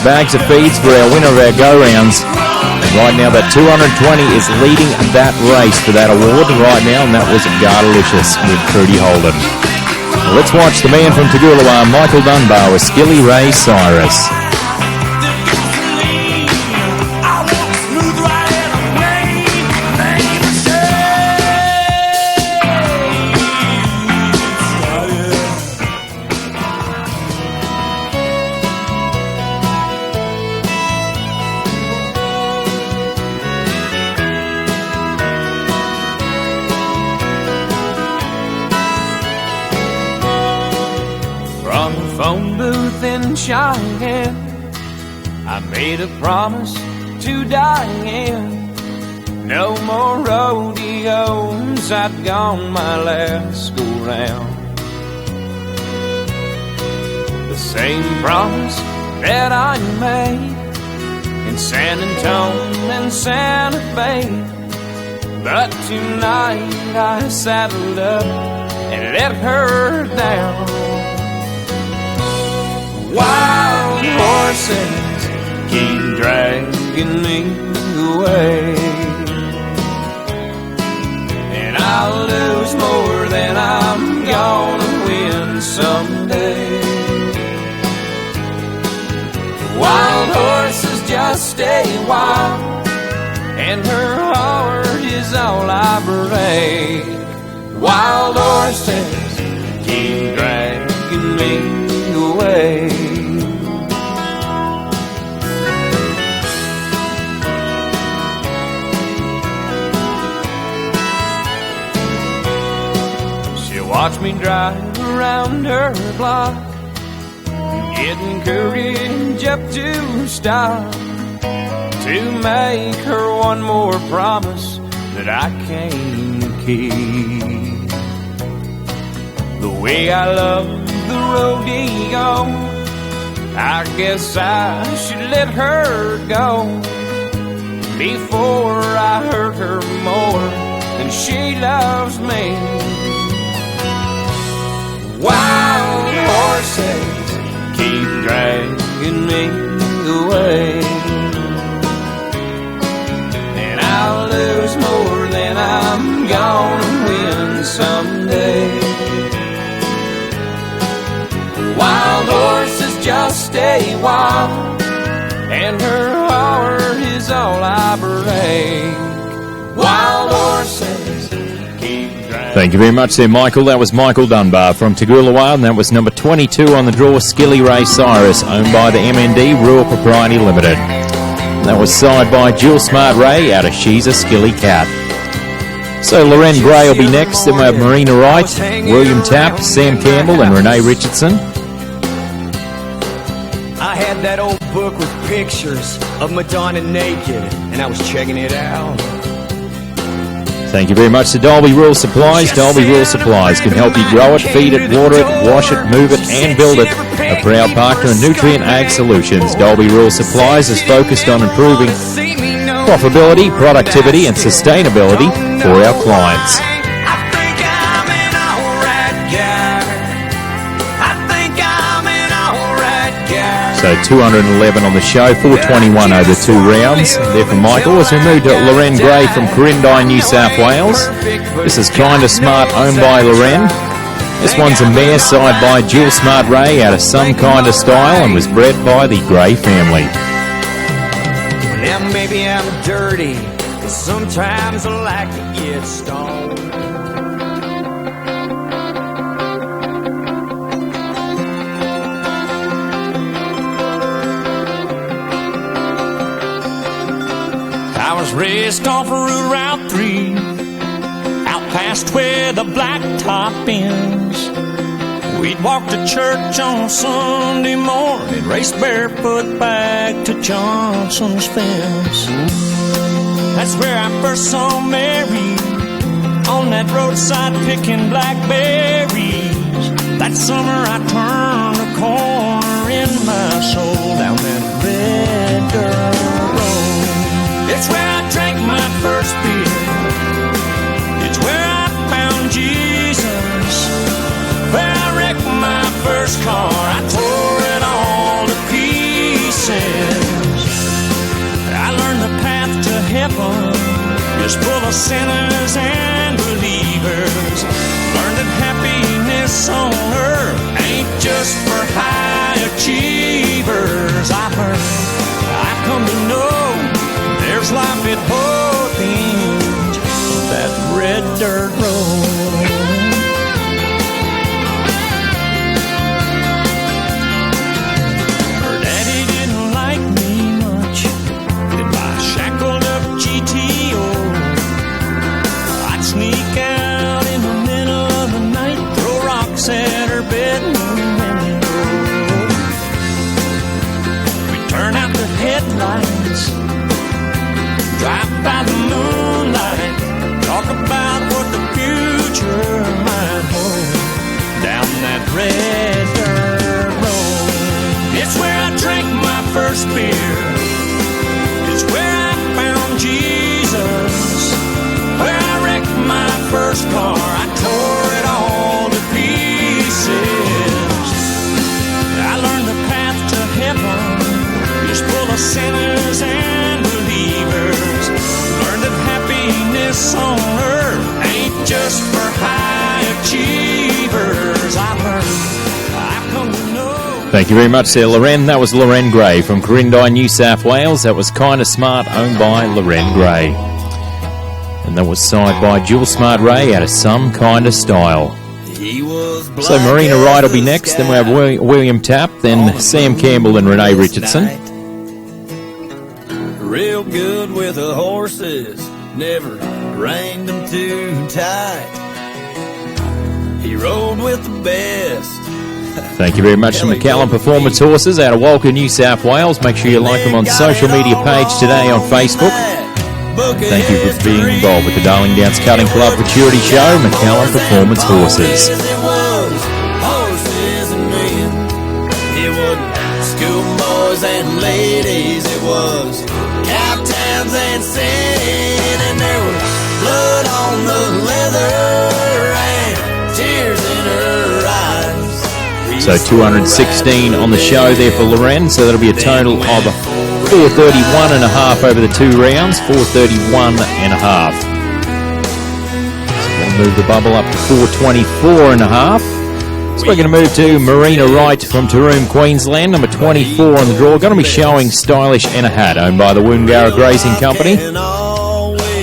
bags of feeds for our winner of our go-rounds. And right now that 220 is leading that race for that award right now, and that was Gardelicious with Trudy Holden. Well, let's watch the man from Toogoolawah, Michael Dunbar, with Skilly Ray Cyrus. Cheyenne, I made a promise to Diane. No more rodeos, I'd gone my last go round. The same promise that I made in San Antonio and Santa Fe. But tonight I saddled up and let her down. Wild horses keep dragging me away, and I'll lose more than I'm gonna win someday. Wild horses just stay wild, and her heart is all I break. Wild horses keep dragging me away. She'll watch me drive around her block, getting courage up to stop, to make her one more promise that I can't keep. The way I love the rodeo, I guess I should let her go before I hurt her more than she loves me. Wild horses keep dragging me away, and I'll lose more than I'm gonna win someday. Wild horses just stay wild, and her heart is all I break. Wild horses keep dragging. Thank you very much there, Michael. That was Michael Dunbar from Toogoolawah, and that was number 22 on the draw, Skilly Ray Cyrus, owned by the MND Rural Propriety Limited. That was sired by Jewel Smart Ray out of She's a Skilly Cat. So Loren Gray will be next, then we have Marina Wright, William Tapp, Sam Campbell and Renee Richardson. I had that old book with pictures of Madonna naked, and I was checking it out. Thank you very much to Dalby Rural Supplies. Dalby Rural Supplies can help you grow it, feed it, water it, wash it, move it and build it. A proud partner in Nutrient Ag Solutions. Dalby Rural Supplies is focused on improving profitability, productivity and sustainability for our clients. So 211 on the show, 421 over 2 rounds. There from Michael. As we move to Loren Gray from Corindai, New South Wales. This is Kinda Smart, owned by Loren. This one's a mare side by Jill Smart Ray out of Some Kinda Style and was bred by the Gray family. Now maybe I'm dirty, but sometimes I like to get stoned. I was raised off of Route 3, out past where the blacktop ends. We'd walk to church on Sunday morning, race barefoot back to Johnson's fence. That's where I first saw Mary, on that roadside picking blackberries. That summer I turned a corner in my soul down that red dirt road. It's where I drank my first beer. It's where I found Jesus. Where I wrecked my first car. I tore it all to pieces. I learned the path to heaven is full of sinners and believers. Learned that happiness on earth ain't just for high achievers. I've come to know there's life at both ends of that red dirt road. Her daddy didn't like me much in my shackled up GTO. I'd sneak out in the middle of the night, throw rocks at her bedroom window. We'd turn out the headlights, drive by the moonlight, talk about what the future might hold down that red dirt road. It's where I drank my first beer. It's where I found Jesus. Where I wrecked my first car. I tore it all to pieces. I learned the path to heaven is full of sinners and believers. Learned that happiness on earth ain't just for high achievers. I've come to know. Thank you very much there, Loren. That was Loren Gray from Corindai, New South Wales. That was Kinda Smart, owned by Loren Gray. And that was signed by Jill Smart Ray out of Some Kinda Style. So Marina Wright will be next, then we have William Tapp, then Sam Campbell and Renee Richardson. Real good with the horses, never reined them too tight. He rode with the best. Thank you very much to McCallum Performance Horses out of Walker, New South Wales. Make sure you like them on social media page today on Facebook. Thank you for being involved with the Darling Downs Cutting Club Futurity Show, McCallum Performance Horses. It was horses and men. It wasn't schoolboys and ladies. It was captains and sin. And there was blood on the leather and tears in her eyes. So 216 on the show there for Loren, so that'll be a total of 431 and a half over the 2 rounds, 431 and a half. So we'll move the bubble up to 424 and a half. So we're going to move to Marina Wright from Taroom, Queensland, number 24 on the draw. Going to be showing Stylish and a Hat, owned by the Woongarra Grazing Company.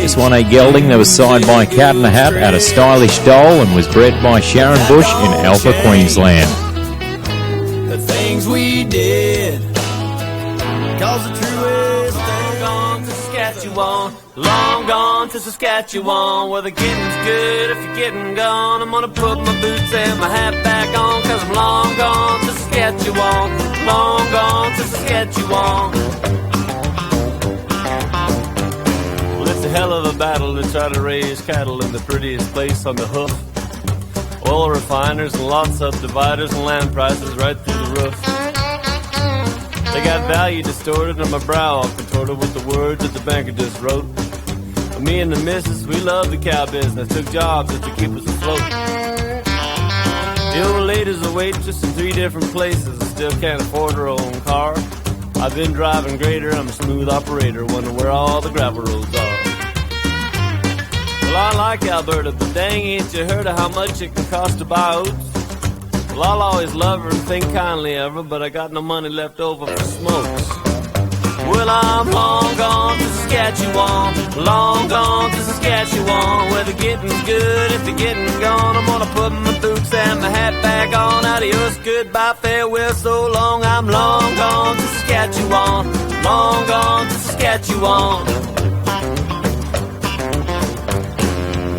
This one a gelding that was signed by Cat and a Hat out of Stylish Dole and was bred by Sharon Bush in Alpha, Queensland. The things we did, 'cause the truest thing Saskatchewan. long gone to Saskatchewan, where the getting's good if you're getting gone. I'm gonna put my boots and my hat back on, 'cause I'm long gone to Saskatchewan, long gone to Saskatchewan. Well, it's a hell of a battle to try to raise cattle in the prettiest place on the hoof. Oil refiners and lot subdividers and land prices right through the roof. They got value distorted and my brow all contorted with the words that the banker just wrote. But me and the missus, we love the cow business, took jobs just to keep us afloat. The old lady's a waitress in 3 different places and still can't afford her own car. I've been driving grader, I'm a smooth operator, wonder where all the gravel roads are. Well, I like Alberta, but dang, ain't you heard of how much it can cost to buy oats? Well, I'll always love her and think kindly of her, but I got no money left over for smokes. Well, I'm long gone to Saskatchewan, long gone to Saskatchewan, where the getting's good if you're getting gone. I'm gonna put my boots and my hat back on. Adios, goodbye, farewell, so long. I'm long gone to Saskatchewan, long gone to Saskatchewan.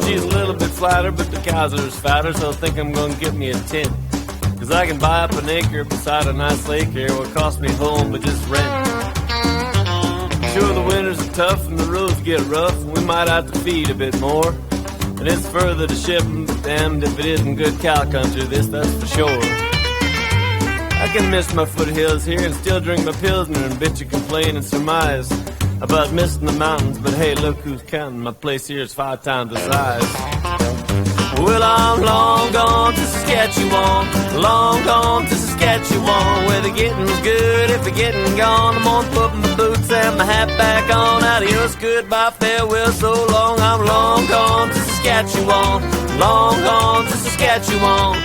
She's a little bit flatter, but the cows are as fatter, so I think I'm gonna get me a tent. 'Cause I can buy up an acre beside a nice lake here, what cost me home but just rent. Sure, the winters are tough and the roads get rough, and we might have to feed a bit more. And it's further to ship, but damned if it isn't good cow country, that's for sure. I can miss my foothills here and still drink my Pilsner and bitch and complain and surmise about missing the mountains, but hey, look who's counting, my place here is 5 times the size. Well, I'm long gone to Saskatchewan, long gone to Saskatchewan, where the getting's good if you're getting gone. I'm gonna put my boots and my hat back on. Adios, goodbye, farewell, so long. I'm long gone to Saskatchewan, long gone to Saskatchewan.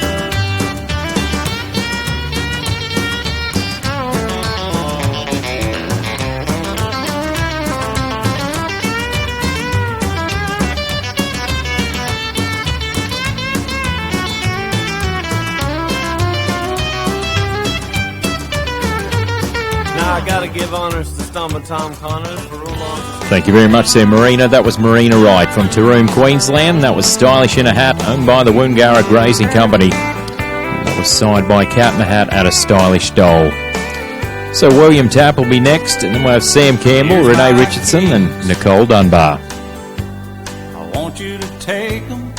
I gotta give honors to Stomp and Tom Connors for all on. Thank you very much there, Marina. That was Marina Wright from Taroom, Queensland. That was Stylish in a Hat, owned by the Woongarra Grazing Company. That was signed by Cat in a Hat at a Stylish Doll. So William Tapp will be next, and then we'll have Sam Campbell, Renee Richardson, and Nicole Dunbar. I want you to take them.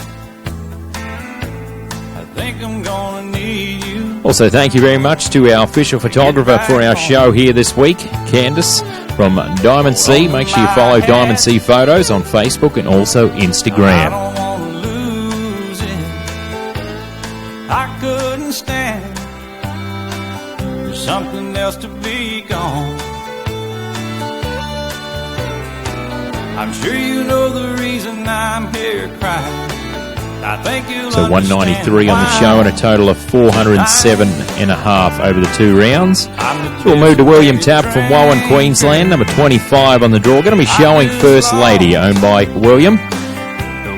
I think I'm gonna need you. Also, thank you very much to our official photographer for our show here this week, Candice from Diamond C. Make sure you follow Diamond C Photos on Facebook and also I Instagram. don't wanna lose it. I couldn't stand for something else to be gone. I'm sure you know the reason I'm here crying. I think you'll So 193 on the show and a total of 407.5 over the 2 rounds. We'll move to William Tapp from Wowan, Queensland, number 25 on the draw. Going to be showing First Lady, owned by William.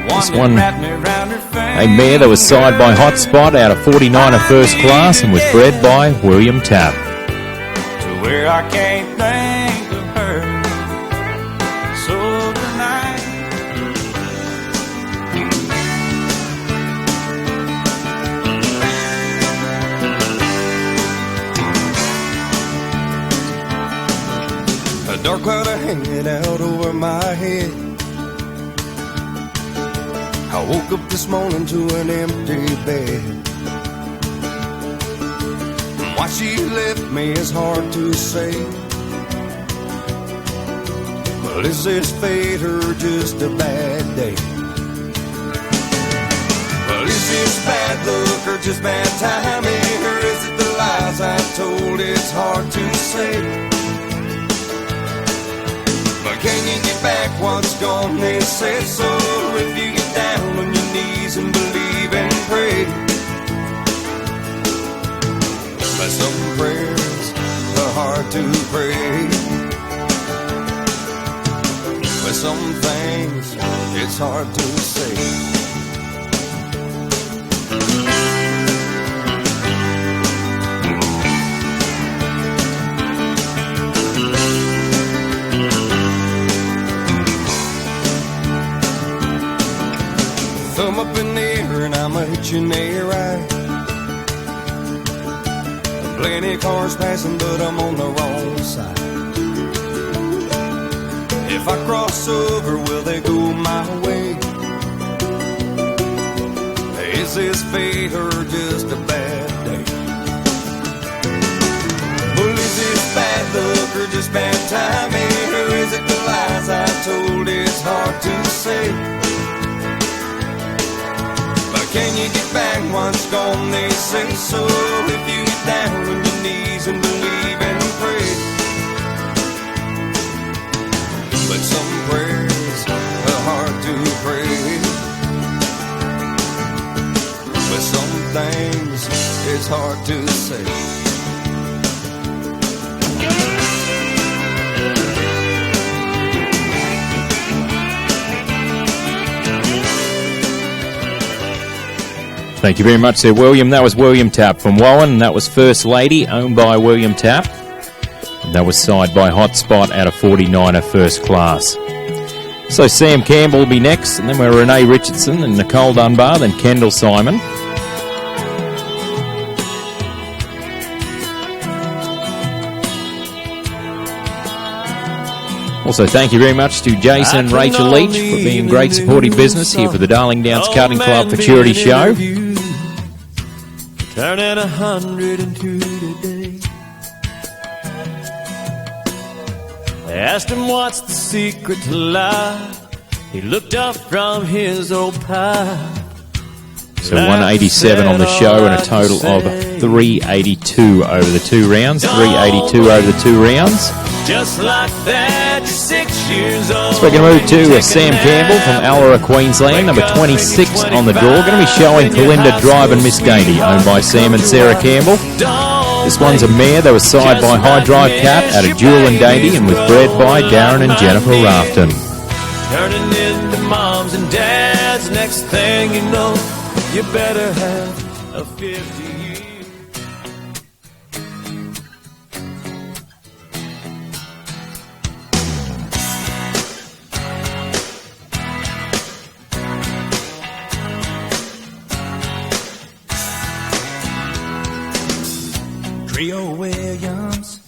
This one, a mare that was side by Hotspot out of 49er First Class and was bred by William Tapp. To where I can't think of her. So tonight, a dark cloud hanging out over my head. I woke up this morning to an empty bed. Why she left me is hard to say. Well, is this fate or just a bad day? Well, is this bad luck or just bad timing? Or is it the lies I told? It's hard to say. But can you get back what's gone? They said so. If you get down on your knees and believe and pray. But some prayers are hard to pray. But some things it's hard to say. thumb up in the air and I'ma hit you in the right. Plenty cars passing, but I'm on the wrong side. If I cross over, will they go my way? Is this fate or just a bad day? Well, is this bad luck or just bad timing? Or is it the lies I told? It's hard to say. But can you get back once gone, they say so. If you get down on your knees and believe and pray. But some prayers are hard to pray. But some things it's hard to say. Thank you very much there, William. That was William Tapp from Warren, and that was First Lady, owned by William Tapp. And that was signed by Hotspot out of 49er First Class. So Sam Campbell will be next, and then we're Renee Richardson and Nicole Dunbar, then Kendall Simon. Also, thank you very much to Jason and Rachel Leach for being great supportive business here for the Darling Downs Cutting Club Futurity Show. Turning 102 today. I asked him what's the secret to life. He looked up from his old pipe. So 187 on the show and a total of 382 over the 2 rounds. 382 over the 2 rounds. Just like that, 6 years old. So we're going to move to Sam Campbell from Allora, Queensland, number 26 on the draw. Going to be showing Kalinda Drive and Miss Dainty, owned by Sam and Sarah Campbell. This one's a mare that was sired by High Drive Cat out of Jewel and Dainty and was bred by Darren and Jennifer Rafton. Turning into moms and dads, next thing you know, you better have a 50 year. Trio Williams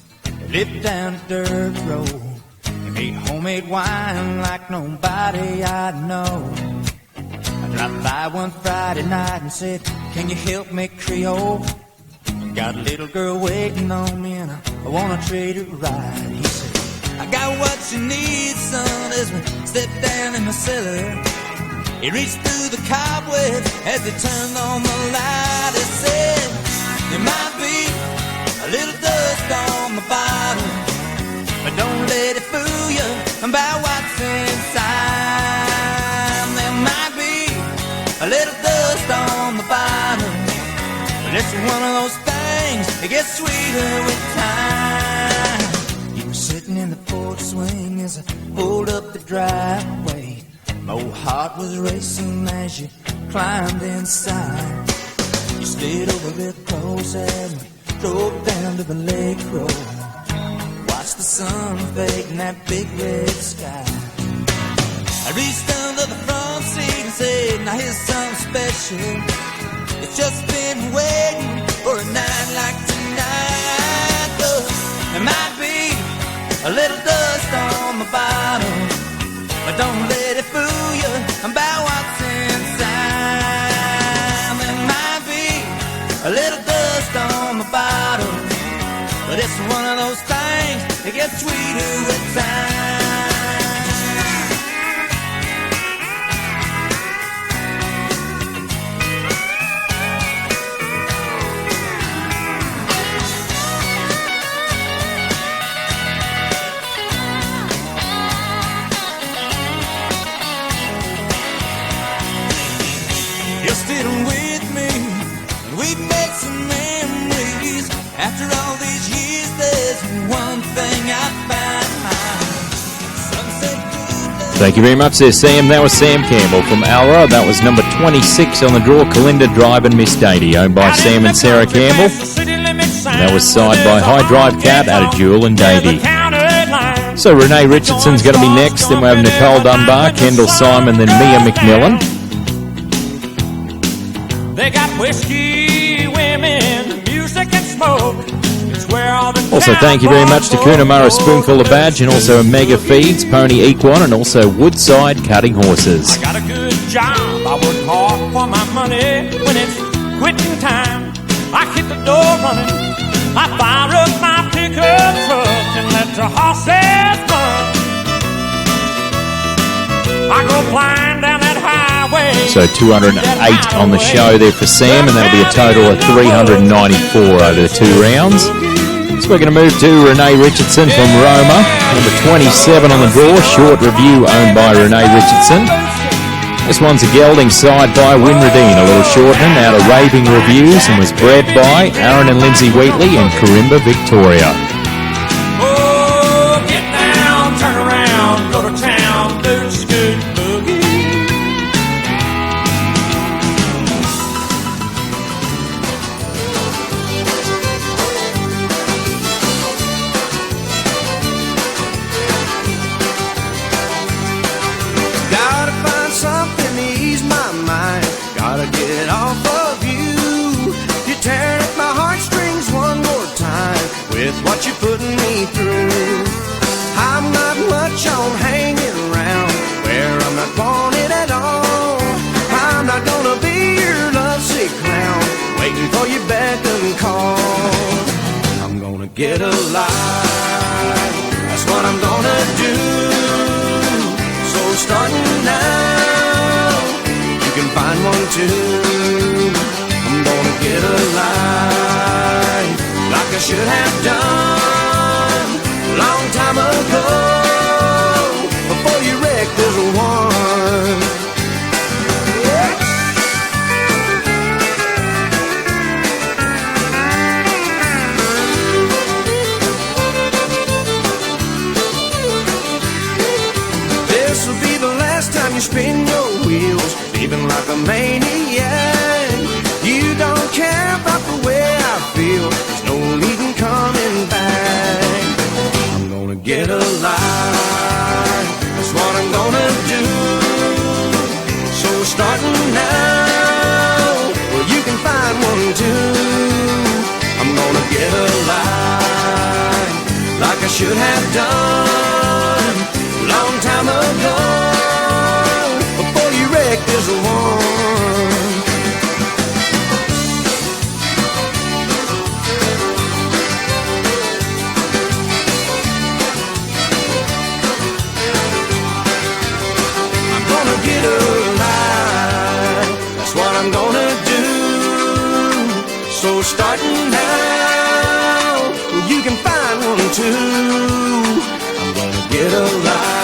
lived down the dirt road. He made homemade wine like nobody I know. I dropped by one Friday night and said, can you help me, Creole? Got a little girl waiting on me and I wanna treat her right. He said, I got what you need, son, as we stepped down in the cellar. He reached through the cobwebs as he turned on the light. He said, there might be a little dust on the bottom, but don't let it fool you about what's inside. There might be a little dust on the bottom, but it's one of those things that gets sweeter with time. You were sitting in the porch swing as I pulled up the driveway. My old heart was racing as you climbed inside. You stayed over real close and we drove down to the lake road. Watched the sun fade in that big red sky. I reached under the front seat and said, now here's something special. It's just been waiting for a night like tonight. But there might be a little dust on the bottom, but don't let it fool you about what's inside. There might be a little dust on the bottom, but it's one of those things that gets sweeter with time. You're still with me, and we've made some memories. After all these years, there's one thing I found. Thank you very much there, Sam. That was Sam Campbell from Alra. That was number 26 on the draw, Kalinda Drive and Miss Dainty, owned by Sam and Sarah Campbell. And that was signed by High Drive Cat out of Jewel and Dainty. So Renee Richardson's going to be next. Then we have Nicole Dunbar, Kendall Simon, then Mia McMillan. They got whiskey, women, music, and smoke. It's where all the Also, thank you very much to Coonamarra Spoonful of Badge and also Mega Feeds, Pony Equine, and also Woodside Cutting Horses. I got a good job. I work hard for my money. When it's quitting time, I hit the door running. I fire up my pickup truck and let the horses run. I go flying down that highway. So 208 on the show there for Sam, and that'll be a total of 394 over the 2 rounds. So we're going to move to Renee Richardson from Roma, number 27 on the draw, short review owned by Renee Richardson. This one's a gelding side by Winradine, a little shortening out of Raving Reviews, and was bred by Aaron and Lindsay Wheatley in Corimba, Victoria. Oh, get down, turn around, go to town, boot, scoot, boogie. Gotta find something to ease my mind. Gotta get off of you. You're tearing at my heartstrings one more time with what you're putting me through. I'm not much on hanging around where I'm not wanted at all. I'm not gonna be your lovesick clown waiting for your beck and call. I'm gonna get a life, that's what I'm gonna do. So starting now, you can find one too. I'm gonna get a life like I should have done a long time ago. Before you wreck this one. This will be the last time you spin your wheels, leaving like a maniac. You don't care about the way I feel, there's no need in coming back. I'm gonna get a life, that's what I'm gonna do. So starting now, well you can find one too. I'm gonna get a life, like I should have done a long time ago. Before you wreck this one. Get alive, that's what I'm gonna do. So starting now, you can find one too. I'm gonna get alive,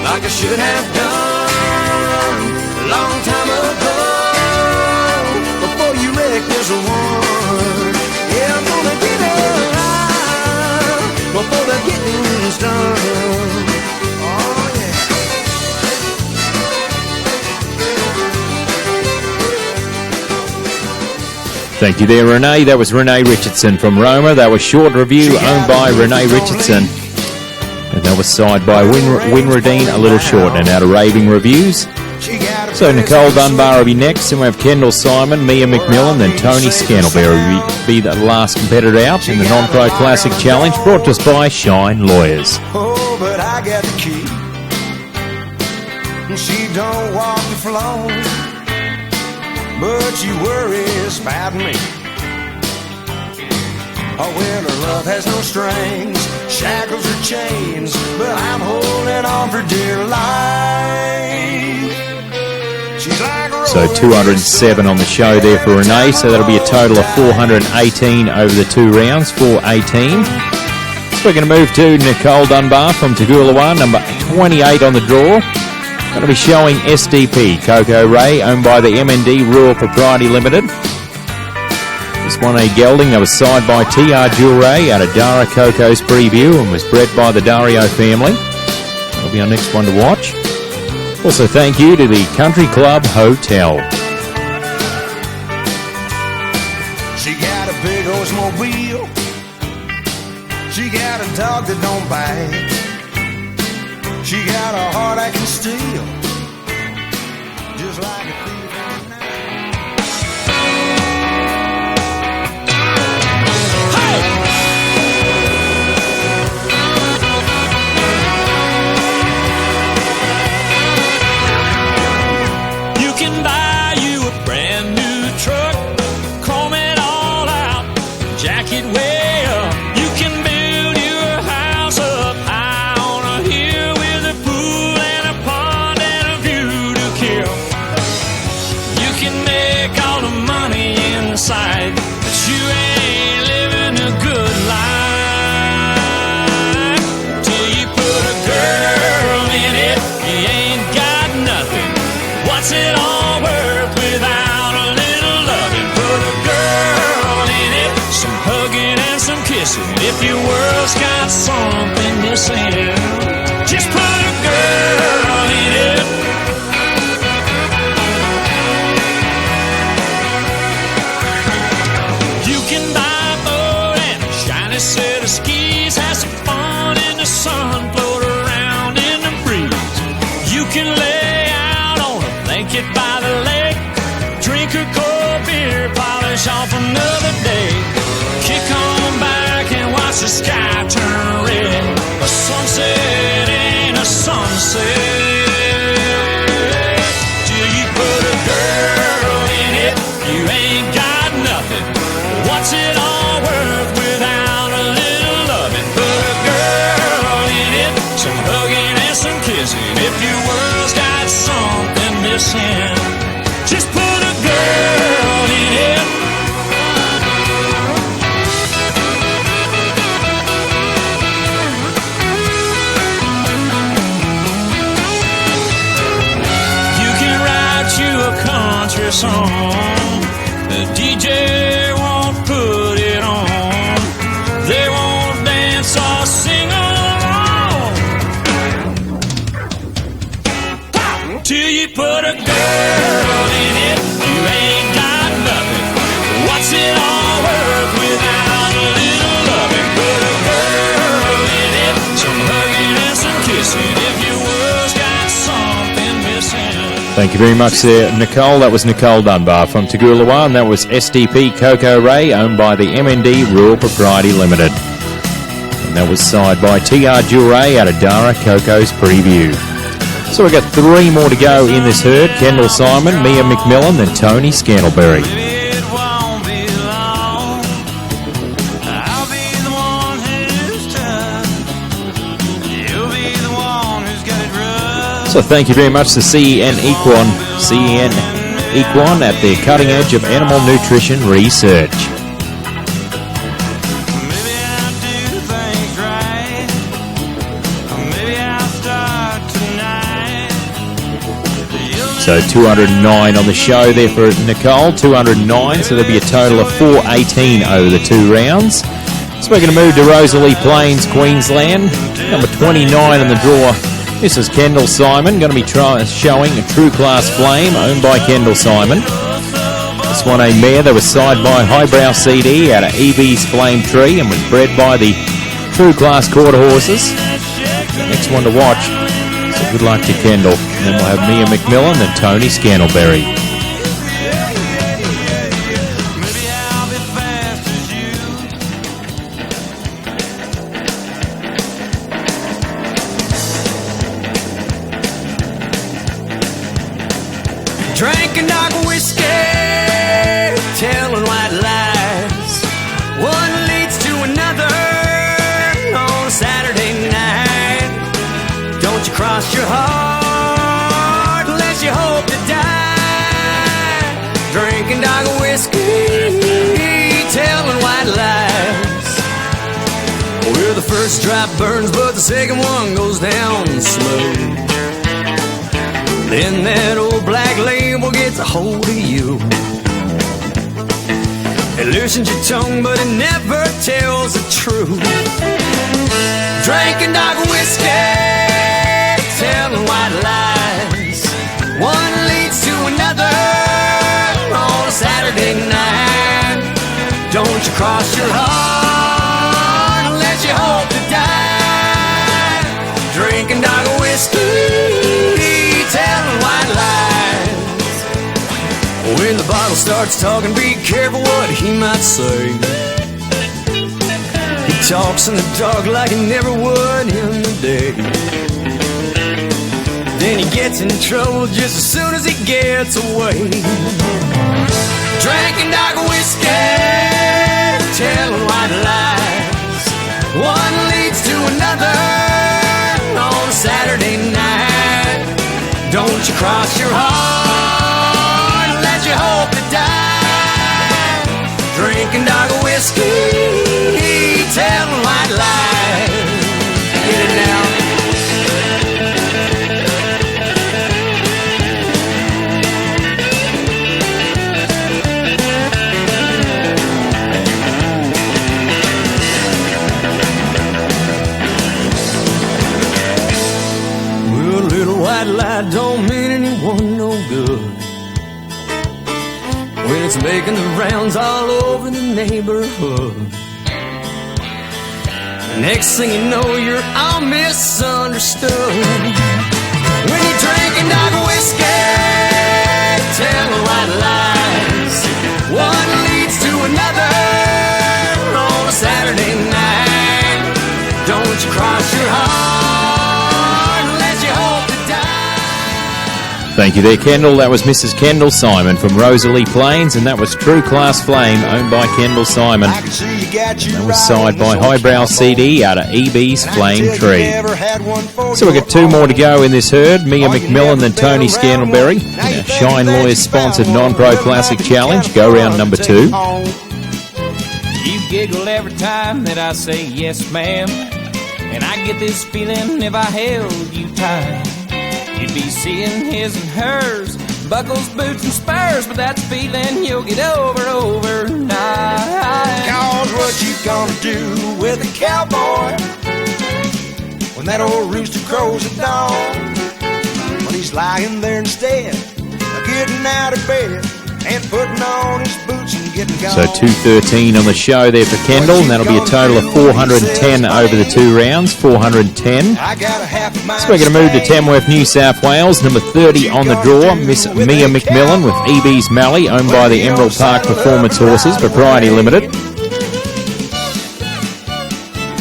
like I should have done a long time ago. Before you wreck this one. Yeah, I'm gonna get alive before the getting's done. Thank you there, Renee. That was Renee Richardson from Roma. That was short review owned by Renee Richardson. And that was side by Winradine, a little short and out of Raving Reviews. So Nicole Dunbar will be next, and we have Kendall Simon, Mia McMillan, then Tony Scantleberry will be the last competitor out in the Non-Pro Classic Challenge, brought to us by Shine Lawyers. Oh, but I got the key, and she don't walk the floor, but she worries about me. Oh, well, her love has no strings, shackles or chains, but I'm holding on for dear life. She's like a So 207 on the show there for Renee, so that'll be a total of 418 over the 2 rounds, 418. So we're going to move to Nicole Dunbar from Tagulawan, number 28 on the draw. Going to be showing SDP, Coco Ray, owned by the MND Rural Propriety Limited. This one a gelding that was signed by TR Jure out of Dara Coco's preview and was bred by the Dario family. That'll be our next one to watch. Also thank you to the Country Club Hotel. She got a big Oldsmobile. She got a dog that don't bite. She got a heart I can steal, just like a thief in the night. can lay out on a blanket by the lake, drink a cold beer, polish off another day, kick on back and watch the sky turn red. A sunset ain't a sunset till you put a girl in it. You ain't got nothing. What's it all worth without a little loving? Put a girl in it, some hugging and some kissing. If your world's got something missing, just put a girl in it. You can write you a country song, the DJ won't put it on, they won't dance or sing along till you put a girl in it. You ain't got nothing. What's it all worth without a little loving? Put a girl in it, some hugging and some kissing. If your world's got something missing. Thank you very much there, Nicole. That was Nicole Dunbar from Tagulawa, and that was SDP Coco Ray, owned by the MND Rural Propriety Limited. And that was signed by TR Jure out of Dara Coco's Preview. So we've got 3 more to go in this herd. Kendall Simon, Mia McMillan, and Tony Scantleberry. It won't be long. I'll be the one who's tough. You'll be the one who's got it rough. So thank you very much to CEN Equine at the cutting edge of animal nutrition research. Maybe I'll do things right. Or maybe I'll start tonight. So 209 on the show there for Nicole, 209, so there'll be a total of 418 over the 2 rounds. So we're going to move to Rosalie Plains, Queensland, number 29 in the draw. This is Kendall Simon, going to be showing a True Class Flame, owned by Kendall Simon. This one a mare that was side by Highbrow CD out of EB's Flame Tree and was bred by the True Class Quarter Horses. The next one to watch. So good luck to Kendall. And then we'll have Mia McMillan and Tony Scantleberry. Maybe I'll be fast as you. Drinking dark whiskey, telling white lies. One leads to another on a Saturday night. Don't you cross your heart unless you hope to die. Drinking dark whiskey, telling white lies. Well, the first drop burns, but the second one goes down slow. Then that old black label gets a hold of you. It loosens your tongue, but it never tells the truth. Drinking dark whiskey, telling white lies. One leads to another on a Saturday night. Don't you cross your heart unless you hope to die. Drinking dark whiskey, telling white lies. When the bottle starts talking, be careful what he might say. He talks in the dark like he never would in the day. Then he gets in trouble just as soon as he gets away. Drinking dark whiskey, telling white lies. One leads to another on a Saturday night. Don't you cross your heart unless you hope to die. Drinking dark whiskey, telling white lies. Get it now. Well, a little white lie don't mean anyone no good when it's making the rounds all over the neighborhood. Next thing you know, you're all misunderstood when you drink Thank you there, Kendall. That was Mrs. Kendall Simon from Rosalie Plains, and that was True Class Flame, owned by Kendall Simon. That was side by Highbrow CD out of EB's Flame Tree. So we've got two more to go in this herd, Mia McMillan and Tony Scantleberry. Our Shine Lawyers sponsored Non-Pro Classic Challenge, go round number 2. You giggle every time that I say yes, ma'am, and I get this feeling if I held you tight, you'd be seeing his and hers, buckles, boots, and spurs, but that's a feeling you'll get over overnight. Cause what you gonna do with a cowboy when that old rooster crows at dawn? When he's lying there instead of getting out of bed and putting on his boots and getting gone. So 213 on the show there for Kendall, and that'll be a total of 410 over the 2 rounds, 410. So we're going to move to Tamworth, New South Wales. Number 30 on the draw, Miss Mia McMillan with EB's Mally, owned by the Emerald Park Performance Horses, Propriety Limited.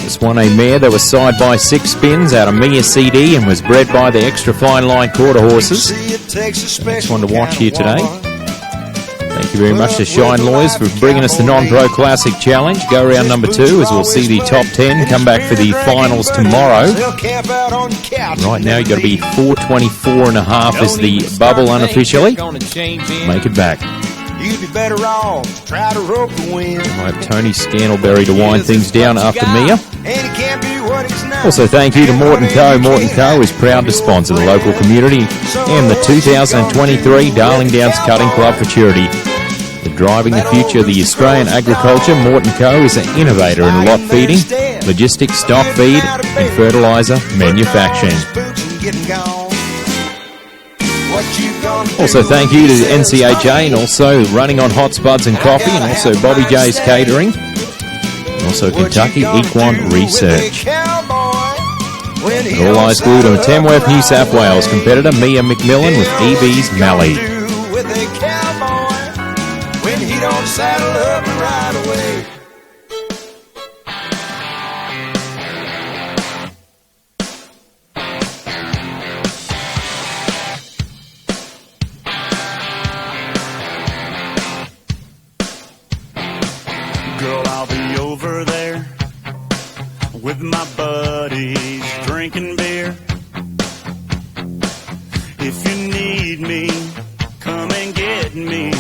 This won a mare that was side by 6 spins out of Mia CD and was bred by the Extra Fine Line Quarter Horses. Next one to watch here today. Thank you very much to Shine Lawyers for bringing us the Non-Pro Classic Challenge. Go round number 2 as we'll see the top 10 come back for the finals tomorrow. Right now you've got to be 424.5 is the bubble unofficially. Make it back. You'd be better off to try to rope the wind. We'll have Tony Scantleberry to wind things down after Mia. And he can't be what he's not. Also, thank you to Morton Co. Morton Co. is proud to sponsor the local community and the 2023 Darling Downs Cutting Club Futurity. The driving the future of the Australian agriculture, Morton Co. is an innovator in lot feeding, logistics, stock feed, and fertiliser manufacturing. Also, thank you to the NCHA and also running on Hot Spuds and Coffee, and also Bobby J's Catering, and also Kentucky Equine Research. And all eyes glued on Tamworth, New South Wales competitor Mia McMillan with EB's Mally. When he don't saddle up right away. Girl, I'll be over there with my buddies drinking beer. If you need me, come and get me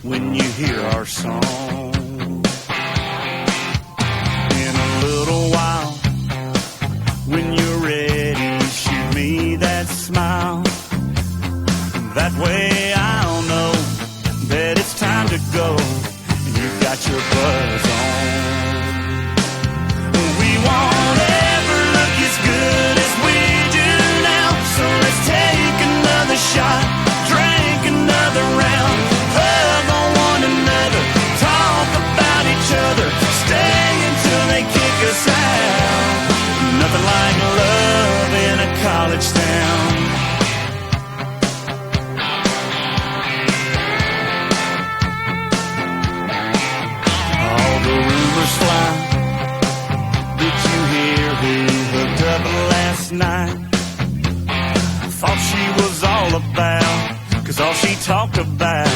when you hear our song. In a little while, when you're ready, shoot me that smile. That way I'll know that it's time to go. You've got your buzz on. We won't ever look as good as we do now, so let's take another shot, drink another round, hug on one another, talk about each other, stay until they kick us out. Nothing like love in a college town. Did you hear who hooked up last night? Thought she was all about, cause all she talked about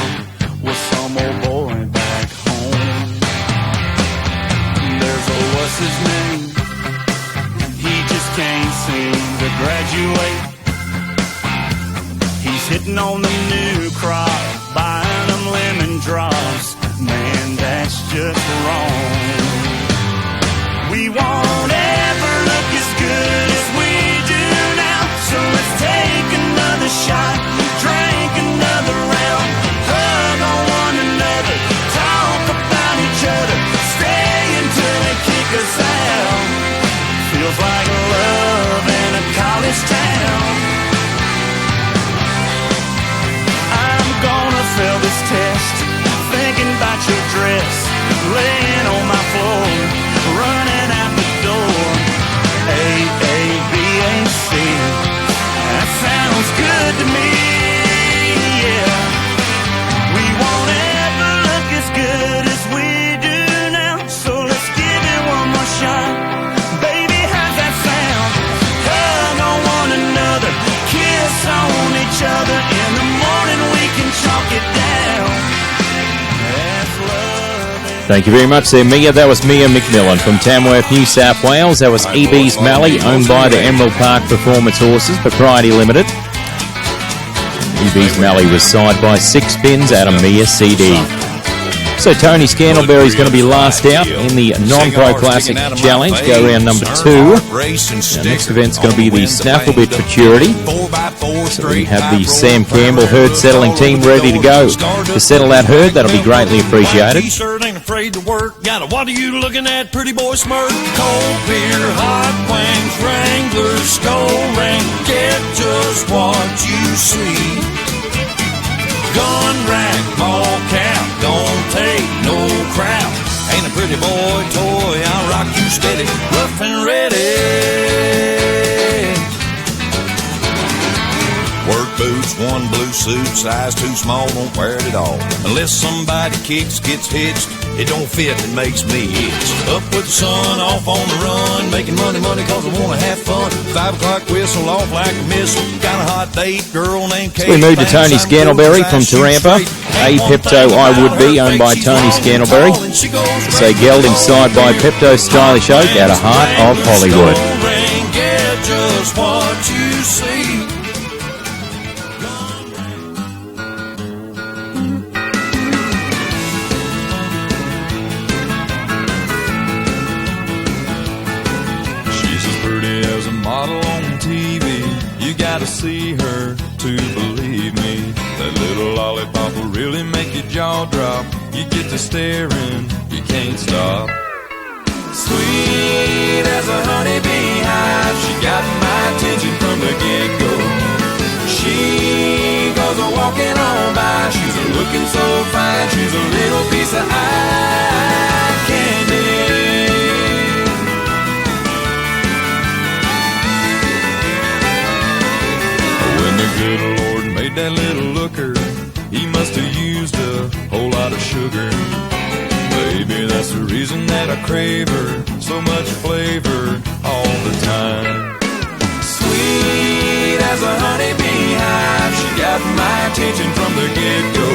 was some old boy back home. There's a what's his name, he just can't seem to graduate. He's hitting on the new crop, buying them lemon drops. Man, that's just wrong. We won't ever look as good as we do now, so let's take another shot, drink another round, hug on one another, talk about each other, stay until they kick us out. Feels like love in a college town. I'm gonna fail this test, thinking about your dress, laying on my floor, running out the door. A-A-B-A-C, that sounds good to me, yeah. We won't ever look as good as we do now, so let's give it one more shot. Baby, how's that sound? Hug on one another, kiss on each other in Thank you very much there, Mia. That was Mia McMillan from Tamworth, New South Wales. That was EB's Mallee, owned by the Emerald Park Performance Horses, Propriety Limited. EB's Mallee was signed by 6 spins out of Mia CD. So Tony Scandalberry's going to be last out in the Non-Pro Classic Challenge, go round number 2. Our next event's going to be the Snafflebit Futurity. So we have the Sam Campbell herd settling team ready to go to settle that herd. That'll be greatly appreciated. T-shirt ain't afraid to work. Got a what are you looking at, pretty boy smirk? Cold beer, hot wings, Wrangler, skull ring. Get just what you see. Gun rack, ball cap, don't take no crap. Ain't a pretty boy toy, I'll rock you steady, rough and ready. Work boots, one blue suit, size too small, won't wear it at all. Unless somebody kicks, gets hitched, it don't fit, it makes me itch. Up with the sun, off on the run, making money cause I wanna have fun. 5 o'clock whistle, off like a missile, got a hot date, girl named Kate. So we move to Tony Scandalberry from Tarampa. A Pepto I Would Be, owned by Tony Scandalberry. So gelding side by Pepto Stylish Oak out of Heart of Hollywood. Get just what you see. Model on TV, you gotta see her to believe me. That little lollipop will really make your jaw drop. You get to staring, you can't stop. Sweet as a honeybee hive, she got my attention from the get-go. She goes a walking on by, she's a looking so fine, she's a little piece of eye candy. Good Lord made that little looker, he must have used a whole lot of sugar. Maybe that's the reason that I crave her, so much flavor all the time. Sweet as a honeybee hive, she got my attention from the get-go.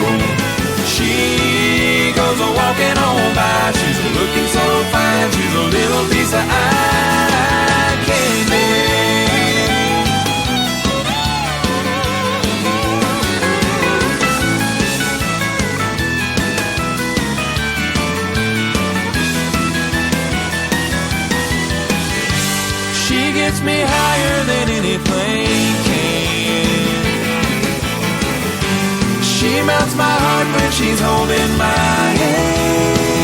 She goes a walking on by, she's a looking so fine, she's a little piece of eye candy. Gets me higher than anything can. She melts my heart when she's holding my hand.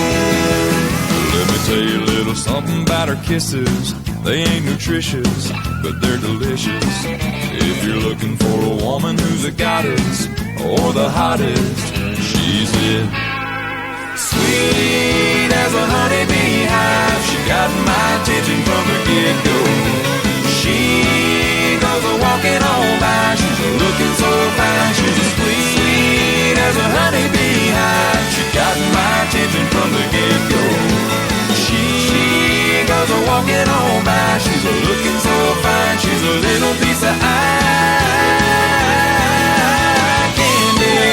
Let me tell you a little something about her kisses. They ain't nutritious, but they're delicious. If you're looking for a woman who's a goddess or the hottest, she's it. Sweet as a honeybee hive, she got my attention from the get-go. She goes a walking on by, she's a looking so fine, she's as sweet as a honeybee hive. She got my attention from the get-go. She goes a walking on by, she's a looking so fine, she's a little piece of eye candy.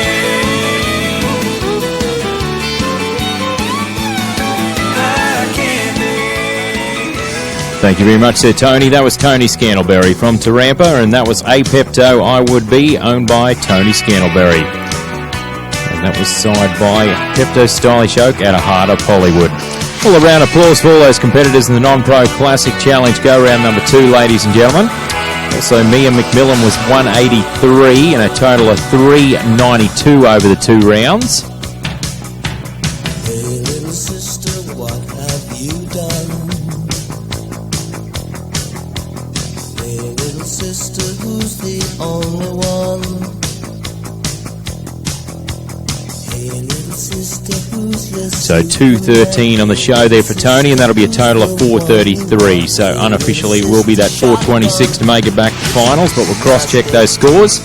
Thank you very much there, Tony. That was Tony Scandalberry from Tarampa, and that was A Pepto I Would Be, owned by Tony Scandalberry. And that was signed by Pepto Stylish Oak out of Heart of Hollywood. All around applause for all those competitors in the Non-Pro Classic Challenge go round number 2, ladies and gentlemen. Also, Mia McMillan was 183 and a total of 392 over the 2 rounds. Hey, little sister, what have you done? Hey, little sister, who's the only one? Hey, little sister, who's your So 213 on the show there for Tony, and that'll be a total of 433. So unofficially will be that 426 to make it back to finals, but we'll cross-check those scores.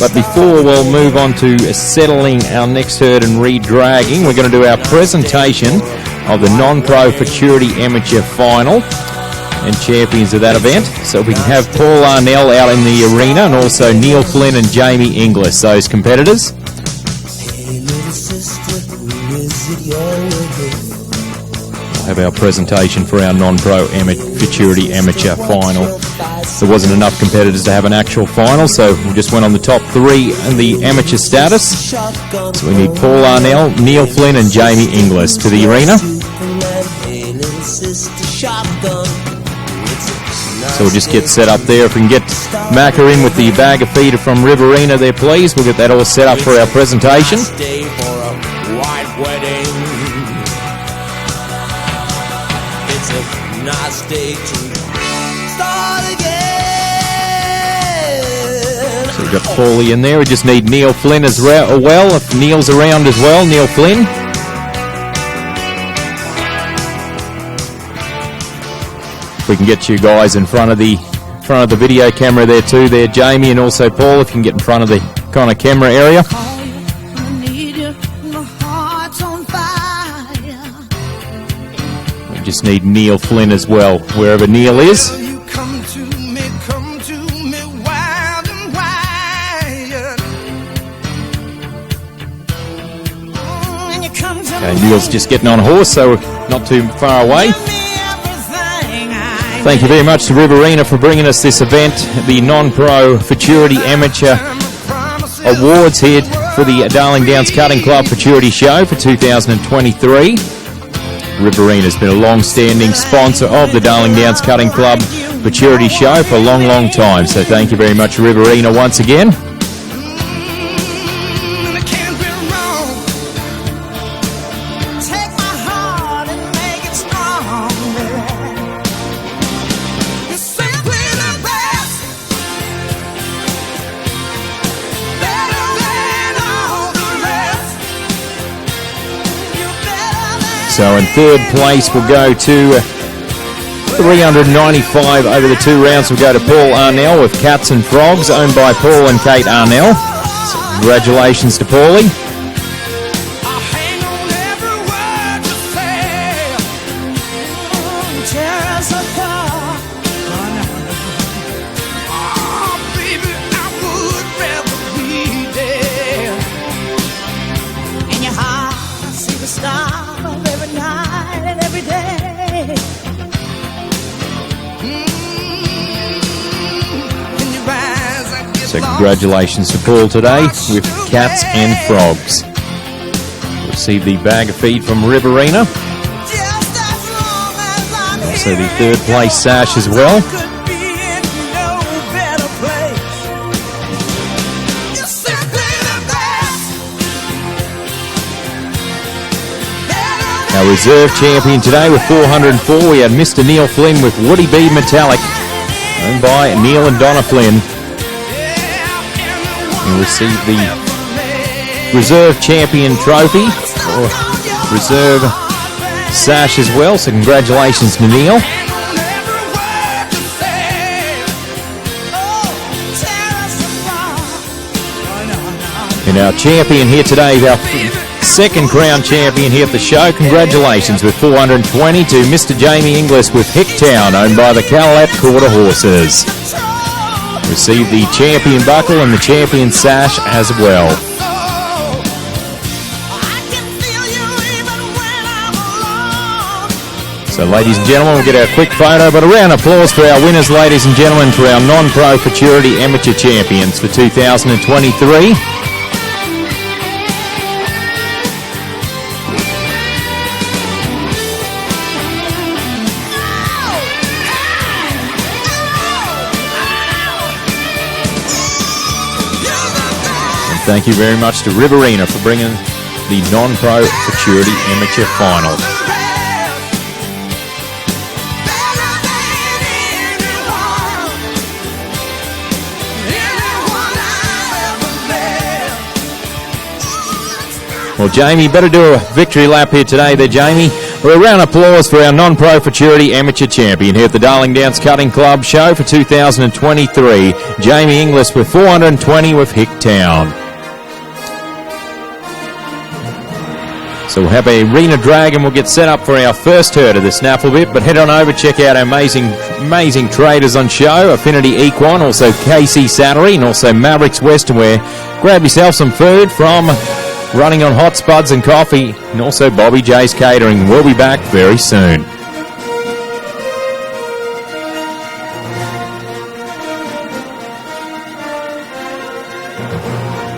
But before we'll move on to settling our next herd and re-dragging, we're going to do our presentation of the Non-Pro Futurity Amateur Final and champions of that event. So we can have Paul Arnell out in the arena, and also Neil Flynn and Jamie Inglis, those competitors. Hey, little sister, who is it you're with? have our presentation for our non-pro Futurity amateur final. There wasn't enough competitors to have an actual final, so we just went on the top 3 in the amateur status. So we need Paul Arnell, Neil Flynn and Jamie Inglis to the arena. So we'll just get set up there. If we can get Macca in with the bag of feeder from Riverina there, please. We'll get that all set up for our presentation. It's a nice day to start again. So we've got Paulie in there. We just need Neil Flynn as well. If Neil's around as well, Neil Flynn. If we can get you guys in front of the video camera there too, there, Jamie and also Paul, if you can get in front of the kind of camera area. We just need Neil Flynn as well, wherever Neil is. Okay, Neil's just getting on a horse, so we're not too far away. Thank you very much to Riverina for bringing us this event, the non-pro Futurity Amateur Awards here for the Darling Downs Cutting Club Futurity Show for 2023. Riverina has been a long-standing sponsor of the Darling Downs Cutting Club Futurity Show for a long, long time. So thank you very much, Riverina, once again. So in third place we'll go to 395 over the 2 rounds. We'll go to Paul Arnell with Cats and Frogs, owned by Paul and Kate Arnell. So congratulations to Paulie. So congratulations to Paul today with Cats and Frogs. Received the bag of feed from Riverina. Also the third place sash as well. Our reserve champion today with 404, we had Mr. Neil Flynn with Woody B Metallic, owned by Neil and Donna Flynn. And received the reserve champion trophy or reserve sash as well, so congratulations to Neil. And our champion here today, our second crown champion here at the show, congratulations with 420 to Mr. Jamie Inglis with Hicktown, owned by the Cadillac Quarter Horses. Received the champion buckle and the champion sash as well. So ladies and gentlemen, we'll get our quick photo, but a round of applause for our winners, ladies and gentlemen, for our non-pro Futurity Amateur Champions for 2023. Thank you very much to Riverina for bringing the non-pro Futurity Amateur Final. Well, Jamie, better do a victory lap here today there, Jamie. Well, a round of applause for our non-pro Futurity Amateur Champion here at the Darling Downs Cutting Club Show for 2023. Jamie Inglis with 420 with Hicktown. So we'll have a arena drag and we'll get set up for our first herd of the snaffle bit, but head on over, check out our amazing traders on show, Affinity Equine, also KC Salary, and also Mavericks Western Wear. Grab yourself some food from running on hot spuds and coffee, and also Bobby J's Catering. We'll be back very soon.